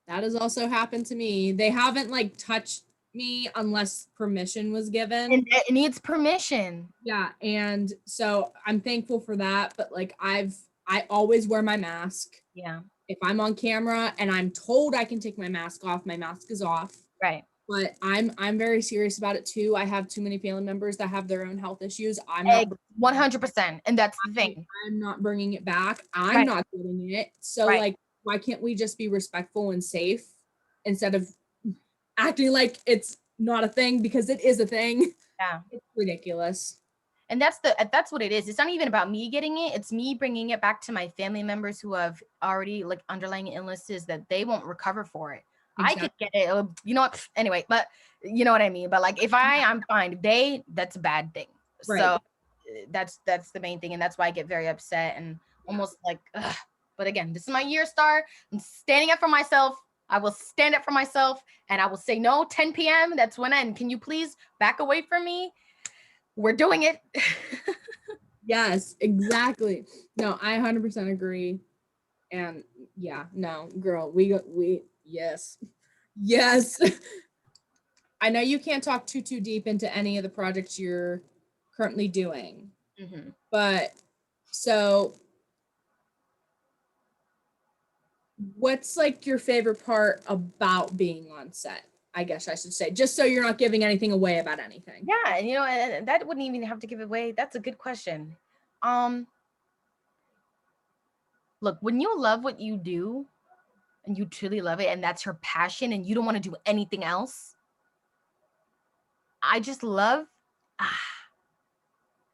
has also happened to me. They haven't like touched me unless permission was given. And it needs permission. Yeah, and so I'm thankful for that, but like I always wear my mask. Yeah. If I'm on camera and I'm told I can take my mask off, my mask is off. Right. But I'm very serious about it too. I have too many family members that have their own health issues. I'm not 100%. And that's the thing. I'm not bringing it back. I'm Right. not getting it. So Right. like, why can't we just be respectful and safe instead of acting like it's not a thing, because it is a thing? Yeah. It's ridiculous. And that's what it is. It's not even about me getting it. It's me bringing it back to my family members who have already like underlying illnesses that they won't recover for it. Exactly. I could get it. You know what? Anyway, but you know what I mean? But like, if I'm fine. That's a bad thing. Right. So that's the main thing. And that's why I get very upset and almost like, ugh. But again, this is my year, Starr. I'm standing up for myself. I will stand up for myself and I will say no, 10 p.m. That's when I end. Can you please back away from me? We're doing it. Yes, exactly. No, I 100% agree. And yeah, no, girl, yes. Yes. I know you can't talk too deep into any of the projects you're currently doing, Mm-hmm. but so what's like your favorite part about being on set? I guess I should say, just so you're not giving anything away about anything. Yeah, and and that wouldn't even have to give away. That's a good question. Look, when you love what you do and you truly love it and that's your passion and you don't want to do anything else, I just love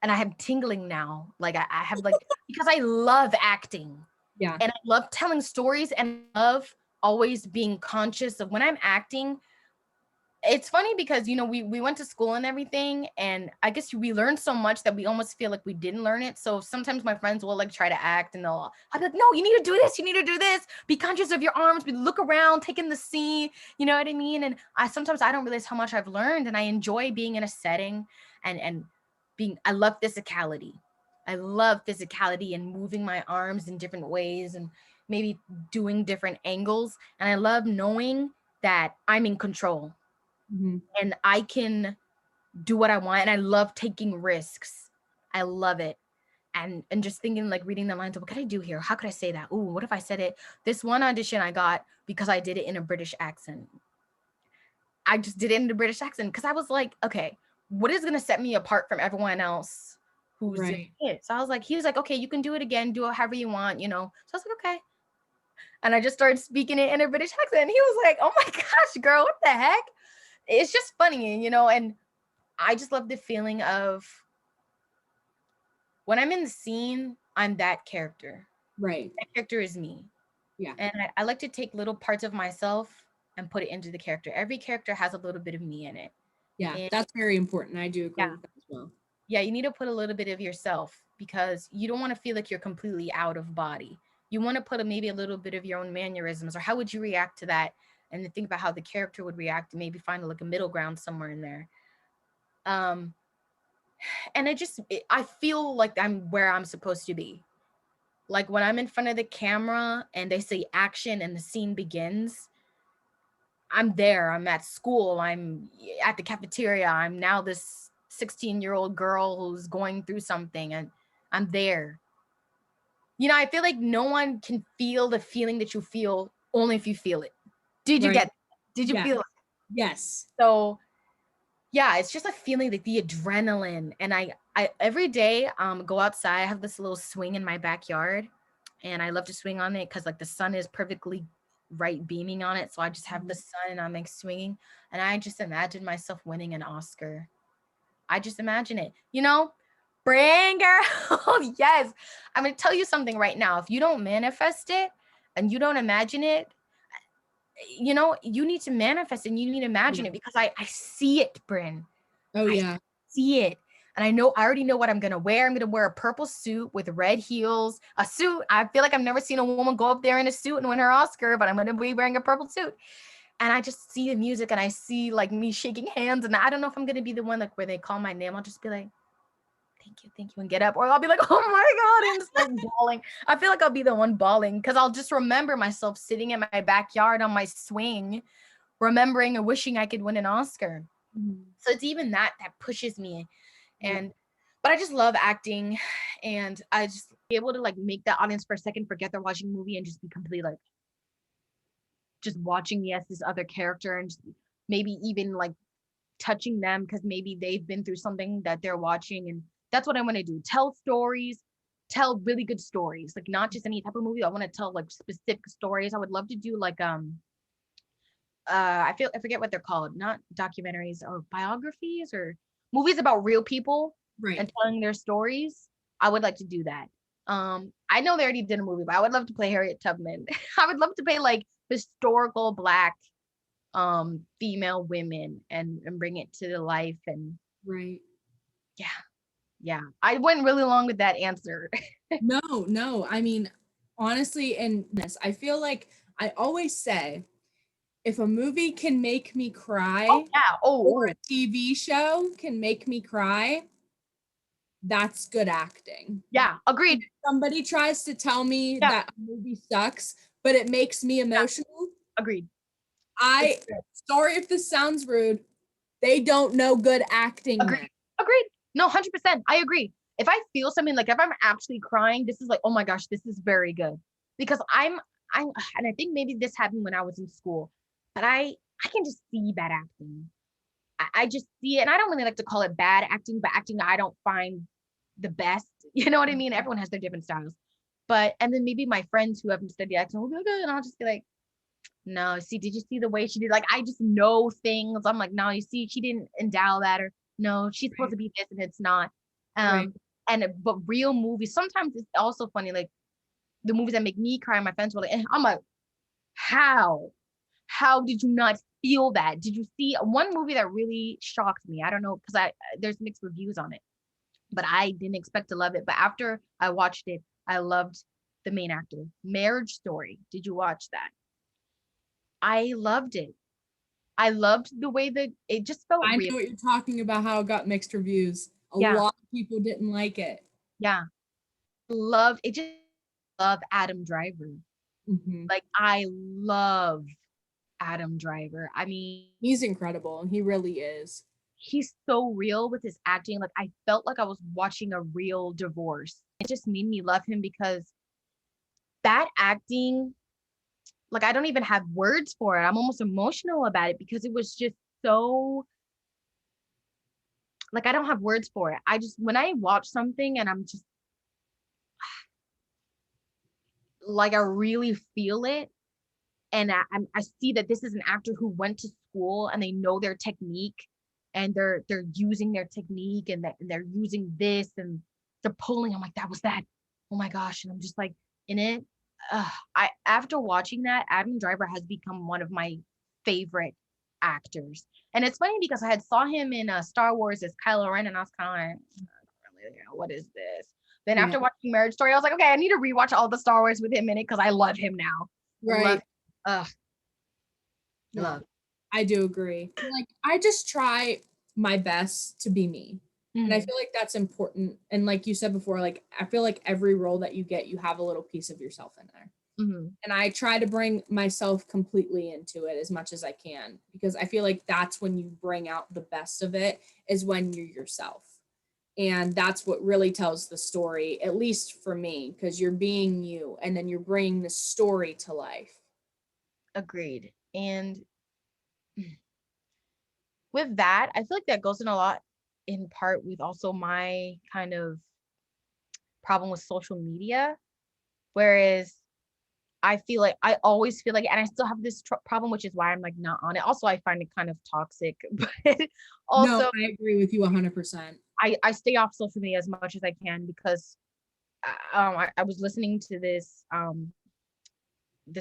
and I have tingling now. Like I have like because I love acting. Yeah. And I love telling stories and I love always being conscious of when I'm acting. It's funny because we went to school and everything, and I guess we learned so much that we almost feel like we didn't learn it. So sometimes my friends will like try to act and I'll be like, no, you need to do this, you need to do this, be conscious of your arms, look around, take in the scene, you know what I mean? And I don't realize how much I've learned, and I enjoy being in a setting and being I love physicality. I love physicality and moving my arms in different ways and maybe doing different angles. And I love knowing that I'm in control and I can do what I want. And I love taking risks. I love it. And just thinking, like reading the lines of what could I do here? How could I say that? Ooh, what if I said it? This one audition I got because I did it in a British accent. I just did it in a British accent because I was like, okay, what is gonna set me apart from everyone else who's doing it? So I was like, he was like, okay, you can do it again, do it however you want, So I was like, okay. And I just started speaking it in a British accent. And he was like, oh my gosh, girl, what the heck? It's just funny, and I just love the feeling of when I'm in the scene, I'm that character. Right. That character is me. Yeah. And I like to take little parts of myself and put it into the character. Every character has a little bit of me in it. Yeah, And that's very important. I do agree yeah, with that as well. yeah, you need to put a little bit of yourself because you don't want to feel like you're completely out of body. You want to put maybe a little bit of your own mannerisms or how would you react to that? And then think about how the character would react and maybe find like a middle ground somewhere in there. And I feel like I'm where I'm supposed to be. Like when I'm in front of the camera and they say action and the scene begins, I'm there. I'm at school. I'm at the cafeteria. I'm now this 16-year-old girl who's going through something and I'm there. I feel like no one can feel the feeling that you feel only if you feel it. Did you get it? Did you feel it? Yes. So yeah, it's just a feeling like the adrenaline. And I every day go outside. I have this little swing in my backyard and I love to swing on it because like the sun is perfectly right beaming on it. So I just have the sun and I'm like swinging. And I just imagine myself winning an Oscar. I just imagine it. Bring girl. Yes. I'm gonna tell you something right now. If you don't manifest it and you don't imagine it, you need to manifest and you need to imagine it because I see it, Bryn. Oh, I yeah. see it. And I already know what I'm going to wear. I'm going to wear a purple suit with red heels, a suit. I feel like I've never seen a woman go up there in a suit and win her Oscar, but I'm going to be wearing a purple suit. And I just see the music and I see like me shaking hands. And I don't know if I'm going to be the one like where they call my name. I'll just be like, thank you, and get up. Or I'll be like, oh my God, and start bawling. I feel like I'll be the one bawling because I'll just remember myself sitting in my backyard on my swing, remembering and wishing I could win an Oscar. So it's even that pushes me. But I just love acting and I just be able to like make the audience for a second forget they're watching a movie and just be completely like just watching me as this other character and just maybe even like touching them because maybe they've been through something that they're watching. And that's what I want to do. Tell stories, tell really good stories, like not just any type of movie. I want to tell like specific stories. I would love to do like I forget what they're called, not documentaries or biographies or movies about real people and telling their stories. I would like to do that. I know they already did a movie, but I would love to play Harriet Tubman. I would love to play like historical Black female women and bring it to life. And yeah, I went really long with that answer. No, I mean, honestly, and this, I feel like I always say if a movie can make me cry yeah. or a TV show can make me cry, that's good acting. Yeah, agreed. If somebody tries to tell me Yeah. that a movie sucks, but it makes me emotional, Agreed. Sorry if this sounds rude, they don't know good acting. Agreed. Agreed. No, 100%. I agree. If I feel something, like if I'm actually crying, this is like, oh my gosh, this is very good. Because and I think maybe this happened when I was in school, but I can just see bad acting. I just see it, and I don't really like to call it bad acting, but acting I don't find the best. You know what I mean? Everyone has their different styles. But and then maybe my friends who haven't studied acting will be like, and I'll just be like, no, see, did you see the way she did? Like, I just know things. I'm like, no, you see, she didn't endow that, or no, she's supposed to be this and it's not. Right. But real movies, sometimes it's also funny, like the movies that make me cry, my friends were like, I'm like, how? How did you not feel that? Did you see one movie that really shocked me? I don't know, because there's mixed reviews on it, but I didn't expect to love it. But after I watched it, I loved the main actor. Marriage Story. Did you watch that? I loved it. I loved the way that it just felt I real. know what you're talking about, how it got mixed reviews. A Yeah. lot of people didn't like it. Yeah. Love it. Just love Adam Driver. Mm-hmm. Like, I love Adam Driver. I mean, He's incredible. He really is. he's so real with his acting. Like, I felt like I was watching a real divorce. It just made me love him because that acting, like, I don't even have words for it. I'm almost emotional about it because it was just so, like, I don't have words for it. I just, when I watch something and I'm just like, I really feel it. And I see that this is an actor who went to school and they know their technique, and they're using their technique, and they're using this, and they're pulling. I'm like, that was that. Oh my gosh. And I'm just like in it. I After watching that, Adam Driver has become one of my favorite actors. And it's funny because I had saw him in Star Wars as Kylo Ren, and I was kind of like, what is this? Then after watching Marriage Story, I was like, okay, I need to rewatch all the Star Wars with him in it because I love him now. Right. Love No, I do agree. Like, I just try my best to be me. And I feel like that's important. And like you said before, like, I feel like every role that you get, you have a little piece of yourself in there. And I try to bring myself completely into it as much as I can, because I feel like that's when you bring out the best of it, is when you're yourself. And that's what really tells the story, at least for me, because you're being you and then you're bringing the story to life. Agreed. And with that, I feel like that goes in a lot in part with also my kind of problem with social media. Whereas I feel like I always feel like, and I still have this problem, which is why I'm like not on it. Also, I find it kind of toxic, but also, no, I agree with you 100%. I stay off social media as much as I can because I was listening to this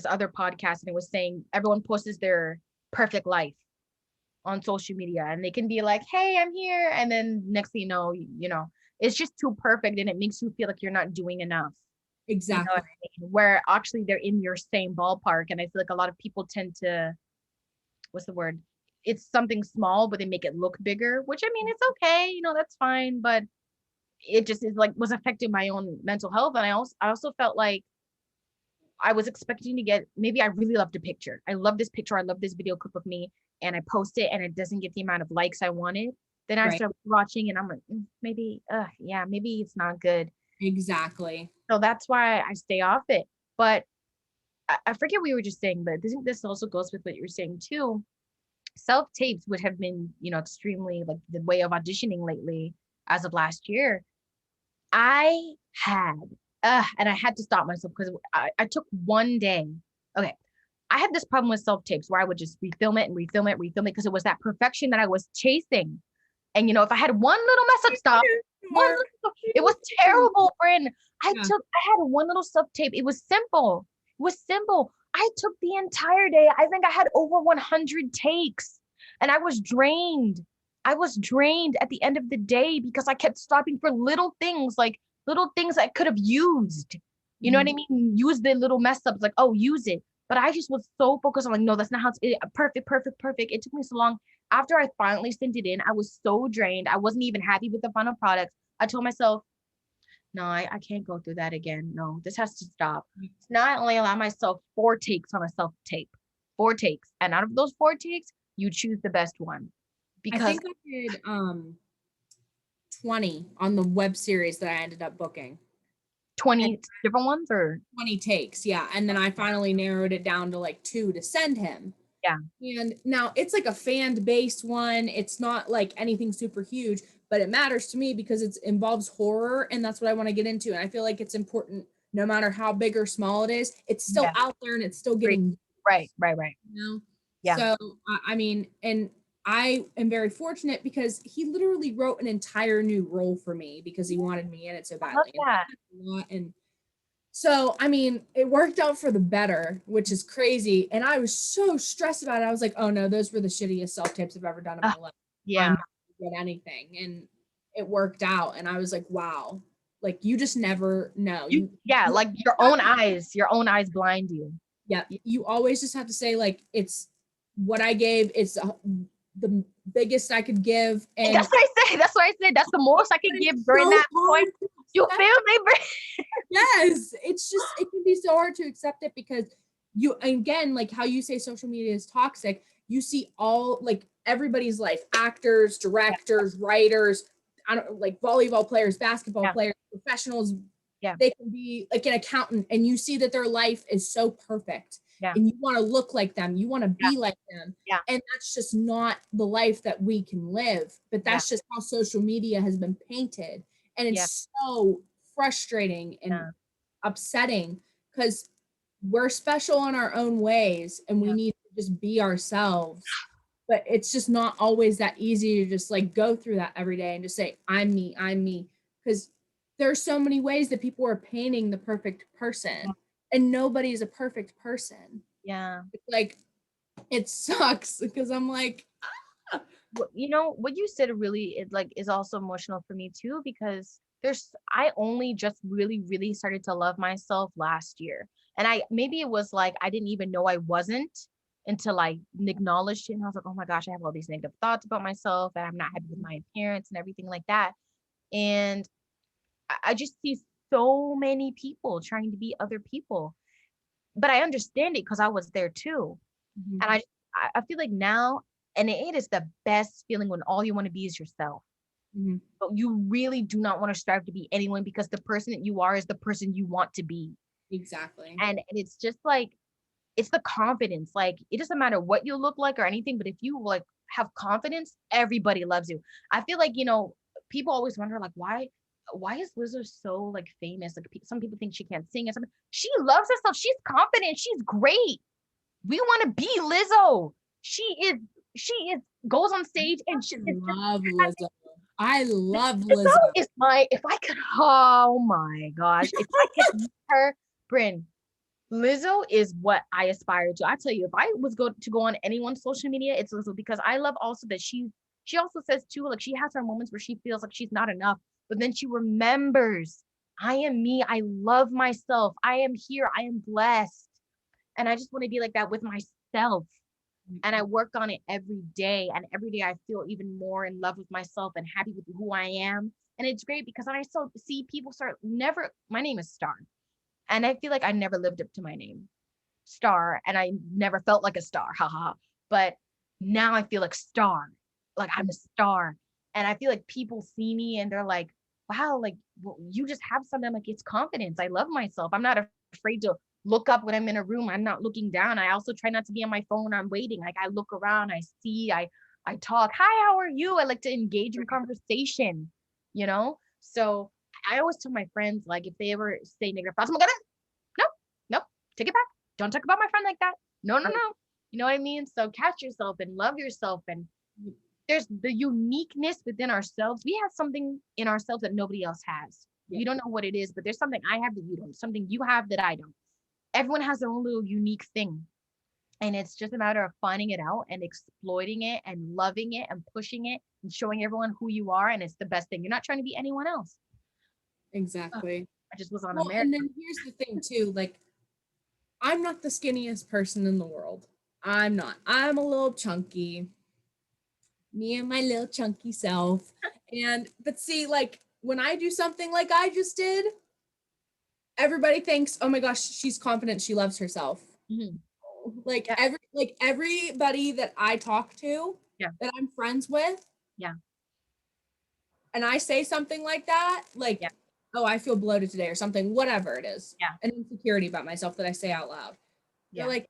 other podcast, and it was saying everyone posts their perfect life on social media, and they can be like, hey, I'm here, and then next thing you know, it's just too perfect, and it makes you feel like you're not doing enough. Exactly. You know what I mean? Where actually they're in your same ballpark. And I feel like a lot of people tend to, what's the word, it's something small but they make it look bigger, which I mean, it's okay, you know, that's fine, but it just is like was affecting my own mental health. And I also felt like I was expecting to get, maybe I really loved a picture, I love this picture, I love this video clip of me, and I post it and it doesn't get the amount of likes I wanted. Then I start watching and I'm like, maybe maybe it's not good. Exactly. So that's why I stay off it. But I forget what you were just saying, but I think this also goes with what you were saying too. Self-tapes, which have been, you know, extremely like the way of auditioning lately as of last year. I had, and I had to stop myself because I took one day. Okay. I had this problem with self-tapes where I would just refilm it and refilm it, refilm it because it was that perfection that I was chasing. And, you know, if I had one little mess up, it was terrible, Bryn. I had one little self-tape. It was simple. It was simple. I took the entire day. I think I had over 100 takes and I was drained. I was drained at the end of the day because I kept stopping for little things, like little things I could have used. You know what I mean? Use the little mess ups, like, oh, use it. But I just was so focused on like, no, that's not how it's perfect, perfect, perfect. It took me so long. After I finally sent it in, I was so drained. I wasn't even happy with the final product. I told myself, no, I can't go through that again. No, this has to stop. So now I only allow myself 4 takes on a self tape, 4 takes. And out of those 4 takes, you choose the best one. I Because think I did 20 on the web series that I ended up booking. 20 different ones or 20 takes, yeah. And then I finally narrowed it down to like 2 to send him. yeah. And now it's like a fan-based one. It's not like anything super huge, but it matters to me because it involves horror, and that's what I want to get into. And I feel like it's important, no matter how big or small it is, it's still Yeah. out there and it's still Great. getting Right. you know? Yeah. So I mean, and I am very fortunate because he literally wrote an entire new role for me because he wanted me in it so I love badly. that. And so, I mean, it worked out for the better, which is crazy. And I was so stressed about it. I was like, oh no, those were the shittiest self tapes I've ever done in my life. Yeah. I'm not gonna get anything. And it worked out. And I was like, wow, like you just never know. Like your own eyes blind you. Yeah. You always just have to say, like, it's what I gave, it's the biggest I could give. And that's what I said. That's the most I could give during that point. You feel me, bro? Yes, it's just, it can be so hard to accept it because you, again, like how you say social media is toxic, you see all, like, everybody's life, actors, directors, writers, I don't, like volleyball players, basketball players, professionals. They can be like an accountant, and you see that their life is so perfect, and you want to look like them, you want to be like them, and that's just not the life that we can live. But that's just how social media has been painted, and it's so frustrating and upsetting because we're special in our own ways, and we need to just be ourselves. But it's just not always that easy to just like go through that every day and just say, I'm me, because there's so many ways that people are painting the perfect person, and nobody is a perfect person. It's like, it sucks because I'm like, You know what you said really is also emotional for me too, because I only just really started to love myself last year. And maybe it was like I didn't even know I wasn't until I acknowledged it, and I was like, oh my gosh, I have all these negative thoughts about myself, and I'm not happy with my appearance and everything like that. And I just see so many people trying to be other people, but I understand it because I was there too. And I feel like now, and it is the best feeling when all you want to be is yourself. But you really do not want to strive to be anyone, because the person that you are is the person you want to be. Exactly. And it's just like, it's the confidence. Like, it doesn't matter what you look like or anything, but if you like have confidence, everybody loves you. I feel like, people always wonder like, why is Lizzo so like famous? Like, some people think she can't sing and something. She loves herself. She's confident. She's great. We want to be Lizzo. She is goes on stage and I love Lizzo Lizzo. is if I could, oh my gosh, if I could meet her, Bryn, Lizzo is what I aspire to. I tell you, if I was to go on anyone's social media, it's Lizzo, because I love also that she also says too, like, she has her moments where she feels like she's not enough, but then she remembers, I am me. I love myself. I am here. I am blessed. And I just want to be like that with myself. And I work on it every day. And every day I feel even more in love with myself and happy with who I am. And it's great because I still see people my name is Starr. And I feel like I never lived up to my name, Starr. And I never felt like a star. Haha. But now I feel like Starr. Like, I'm a star. And I feel like people see me and they're like, wow, like, well, you just have something. I'm like, it's confidence. I love myself. I'm not afraid to look up when I'm in a room. I'm not looking down. I also try not to be on my phone. I'm waiting. Like, I look around, I see, I talk. Hi, how are you? I like to engage in conversation, So I always tell my friends, like, if they ever say negative thoughts, I'm like, no, take it back. Don't talk about my friend like that. No. You know what I mean? So catch yourself and love yourself. And there's the uniqueness within ourselves. We have something in ourselves that nobody else has. You don't know what it is, but there's something I have that you don't, something you have that I don't. Everyone has their own little unique thing. And it's just a matter of finding it out and exploiting it and loving it and pushing it and showing everyone who you are. And it's the best thing. You're not trying to be anyone else. Exactly. I just was on Well, America. and then here's the thing too, like, I'm not the skinniest person in the world. I'm not. I'm a little chunky. Me and my little chunky self. But see, like, when I do something like I just did, everybody thinks, oh my gosh, she's confident, she loves herself. Mhm. Like Yeah. everybody that I talk to, Yeah. that I'm friends with, Yeah. and I say something like that, like, Yeah. oh, I feel bloated today or something, whatever it is, Yeah. an insecurity about myself that I say out loud. They're Yeah. like,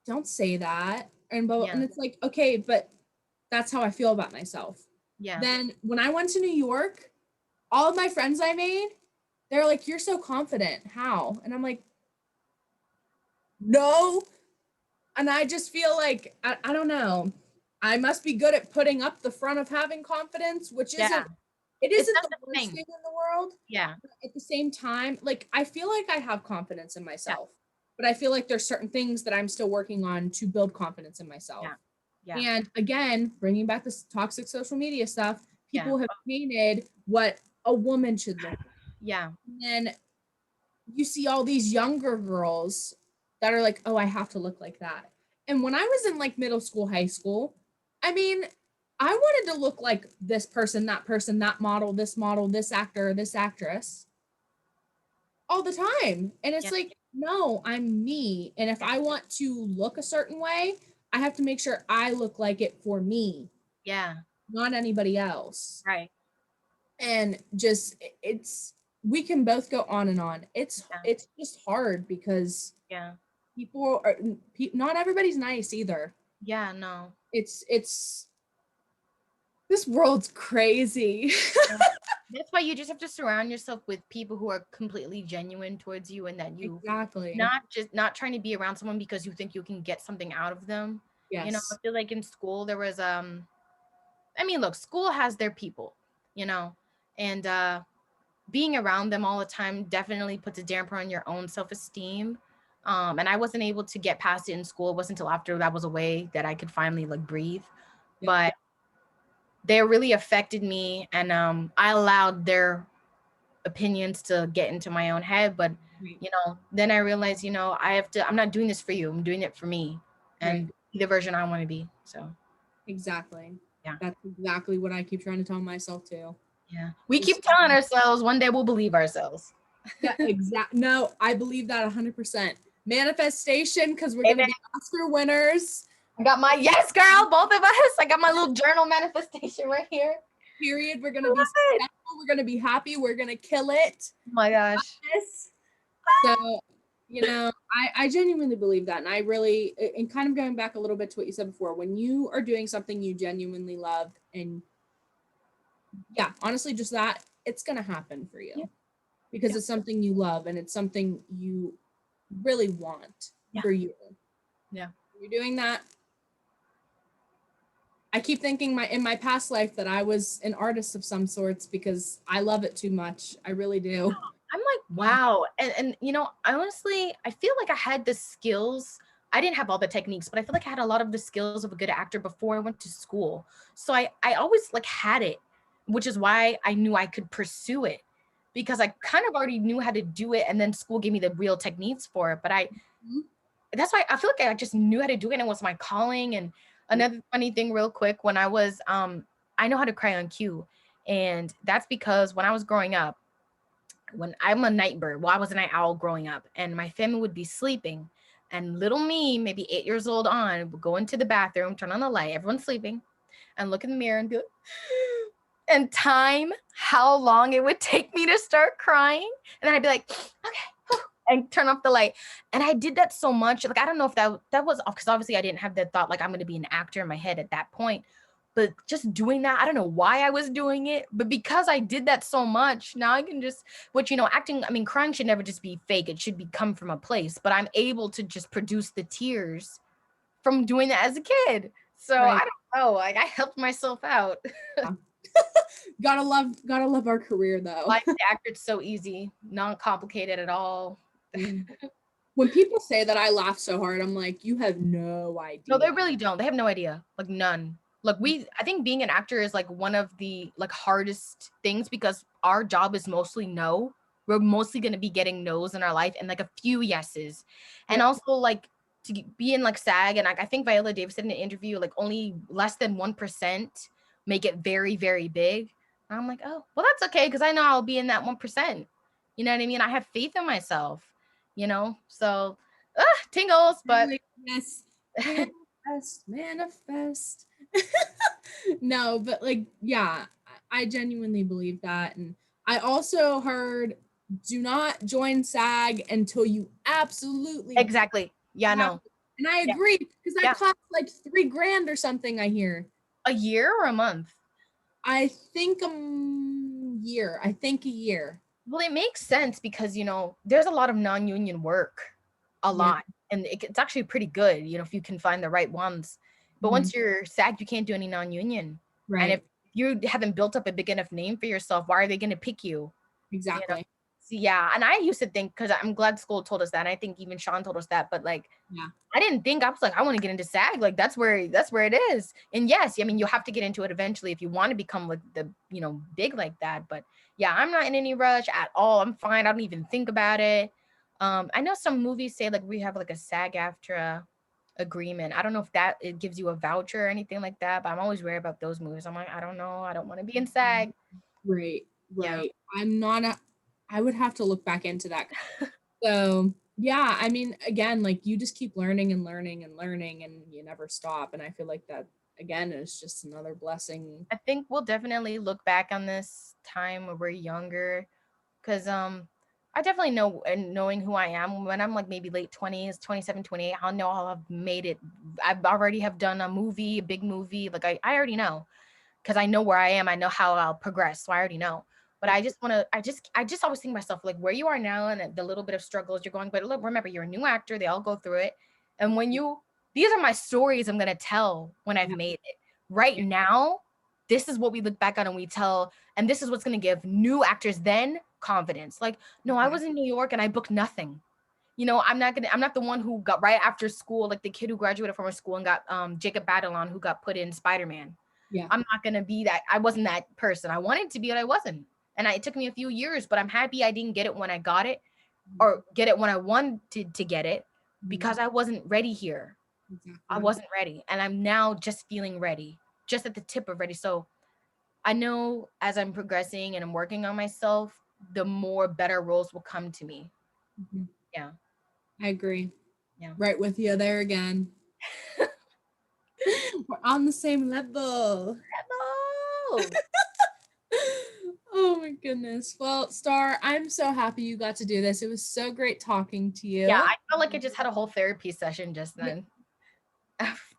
don't say that. And Yeah. it's like, okay, but that's how I feel about myself. Yeah. Then when I went to New York, all of my friends I made, they're like, you're so confident. How? And I'm like, no. And I just feel like, I don't know. I must be good at putting up the front of having confidence, which Yeah. it It's isn't not the the worst same. thing in the world. Yeah. But at the same time, like, I feel like I have confidence in Yeah. myself, but I feel like there's certain things that I'm still working on to build confidence in myself. Yeah. Yeah. And again, bringing back this toxic social media stuff, Yeah. people have painted what a woman should look like. Yeah. And then you see all these younger girls that are like, oh, I have to look like that. And when I was in like middle school, high school, I mean, I wanted to look like this person, that model, this actor, this actress all the time. And it's Yeah. like, no, I'm me. And if Yeah. I want to look a certain way, I have to make sure I look like it for me, Yeah. not anybody else. Right. And just it's we can both go on and on. Yeah. It's just hard because Yeah. people are not everybody's nice either. Yeah. No. It's this world's crazy. Yeah. That's why you just have to surround yourself with people who are completely genuine towards you, and that you Exactly. not trying to be around someone because you think you can get something out of them. You know, I Yes. feel like in school there was I mean, look, school has their people, you know, and being around them all the time definitely puts a damper on your own self-esteem. And I wasn't able to get past it in school. It wasn't until after that was away that I could finally like breathe. Yep. But they really affected me, and I allowed their opinions to get into my own head. But Right. you know, then I realized, you know, I'm not doing this for you, I'm doing it for me and Right. be the version I want to be. So Exactly. yeah. That's exactly what I keep trying to tell myself too. Yeah, we Just, keep telling ourselves one day we'll believe ourselves. yeah, no, I believe that 100%. Manifestation, because we're Amen. gonna be Oscar winners. I got my yes, girl. Both of us. I got my little journal manifestation right here. Period. We're gonna be successful. We're gonna be happy. We're gonna kill it. Oh my gosh. So, you know, I genuinely believe that. And I really, and kind of going back a little bit to what you said before, when you are doing something you genuinely love, and yeah, honestly, just that, it's gonna happen for you. Yeah. Because Yeah. it's something you love and it's something you really want for you. Yeah. You're doing that. I keep thinking in my past life that I was an artist of some sorts because I love it too much. I really do. I'm like, wow. And you know, I honestly, I feel like I had the skills. I didn't have all the techniques, but I feel like I had a lot of the skills of a good actor before I went to school. So I always like had it, which is why I knew I could pursue it, because I kind of already knew how to do it. And then school gave me the real techniques for it. But that's why I feel like I just knew how to do it, and it was my calling. And another funny thing real quick, when I was I know how to cry on cue. And that's because when I was growing up, when I'm a night bird, well, I was a night owl growing up, and my family would be sleeping, and little me, maybe 8 years old on, would go into the bathroom, turn on the light, everyone's sleeping, and look in the mirror and be like, and time how long it would take me to start crying. And then I'd be like, okay, and turn off the light. And I did that so much. Like, I don't know if that was off, because obviously I didn't have that thought, like I'm going to be an actor in my head at that point. But just doing that, I don't know why I was doing it, but because I did that so much, now I can just, which, you know, acting, I mean, crying should never just be fake. It should be come from a place, but I'm able to just produce the tears from doing that as a kid. So Right. I don't know, like I helped myself out. Gotta love our career though. Life as an actor, it's so easy, not complicated at all. When people say that, I laugh so hard. I'm like, you have no idea. No, they really don't. They have no idea. Like none. Like I think being an actor is like one of the like hardest things, because our job is mostly no. We're mostly going to be getting no's in our life and like a few yeses. And Yep. also like to be in like SAG, and like I think Viola Davis said in an interview, like only less than 1% make it very, very big. And I'm like, oh, well, that's okay, because I know I'll be in that 1%. You know what I mean? I have faith in myself, you know? So, tingles, but Yes. Manifest, manifest. No, but like, yeah, I genuinely believe that. And I also heard, do not join SAG until you absolutely exactly. Yeah, have no. it. And I Yeah. agree, because that Yeah. costs like $3,000 or something, I hear. A year or a month? I think year. I think a year. Well, it makes sense because, you know, there's a lot of non-union work, a Yeah. lot. And it's actually pretty good, you know, if you can find the right ones. But Mhm. once you're SAG, you can't do any non-union. And if Right. you haven't built up a big enough name for yourself, why are they going to pick you? You know? Exactly. So, yeah. And I used to think, because I'm glad school told us that. And I think even Sean told us that. But like, Yeah. I didn't think, I was like, I want to get into SAG. Like, that's where it is. And yes, I mean, you have to get into it eventually if you want to become like the, you know, big like that. But yeah, I'm not in any rush at all. I'm fine. I don't even think about it. I know some movies say like we have like a SAG-AFTRA agreement. I don't know if that it gives you a voucher or anything like that, but I'm always worried about those movies. I'm like, I don't know. I don't want to be in SAG. Right. Yeah. Right. I would have to look back into that. So yeah, I mean, again, like you just keep learning and learning and learning, and you never stop. And I feel like that again is just another blessing. I think we'll definitely look back on this time when we're younger, because I definitely know, and knowing who I am when I'm like maybe late 20s, 27, 28, I'll know I'll have made it. I've already have done a movie, a big movie. Like I already know, because I know where I am. I know how I'll progress. So I already know. But Yeah. I just want to, I just always think to myself, like where you are now and the little bit of struggles you're going. But look, remember, you're a new actor. They all go through it. And these are my stories I'm going to tell when I've Yeah. made it. Right now, this is what we look back on and we tell, and this is what's going to give new actors then confidence. Like, no, I was in New York and I booked nothing. You know, I'm not the one who got right after school, like the kid who graduated from our school and got Jacob Batalon, who got put in Spider-Man. Yeah. I'm not gonna be that. I wasn't that person. I wanted to be, but I wasn't. And it took me a few years, but I'm happy I didn't get it when I got it, or get it when I wanted to get it, because I wasn't ready here. Exactly. I wasn't ready. And I'm now just feeling ready, just at the tip of ready. So I know as I'm progressing and I'm working on myself, the more better roles will come to me. Mhm. Yeah. I agree. Yeah. Right with you there again. We're on the same level. Hello. Oh my goodness. Well, Starr, I'm so happy you got to do this. It was so great talking to you. Yeah, I felt like I just had a whole therapy session just then.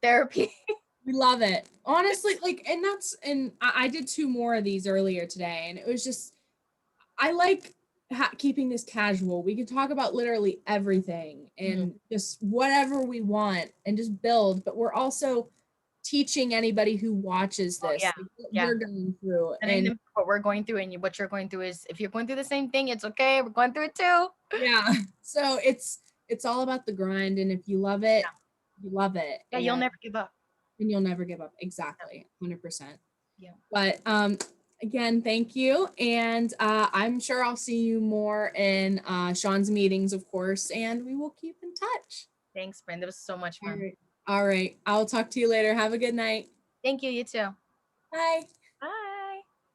Therapy. We love it. Honestly, like, and I did 2 more of these earlier today, and it was just, I like keeping this casual. We can talk about literally everything and just whatever we want and just build, but we're also teaching anybody who watches Oh this yeah. like, what Yeah. we're going through. And I know what we're going through, and what you're going through is, if you're going through the same thing, it's okay. We're going through it too. Yeah. So it's all about the grind, and if you love it, you love it. Yeah, you'll never give up. And you'll never give up. Exactly. 100%. Yeah. But again, thank you. And I'm sure I'll see you more in Sean's meetings, of course, and we will keep in touch. Thanks, Brenda. It was so much All fun. right. All right. I'll talk to you later. Have a good night. Thank you. You too. Bye.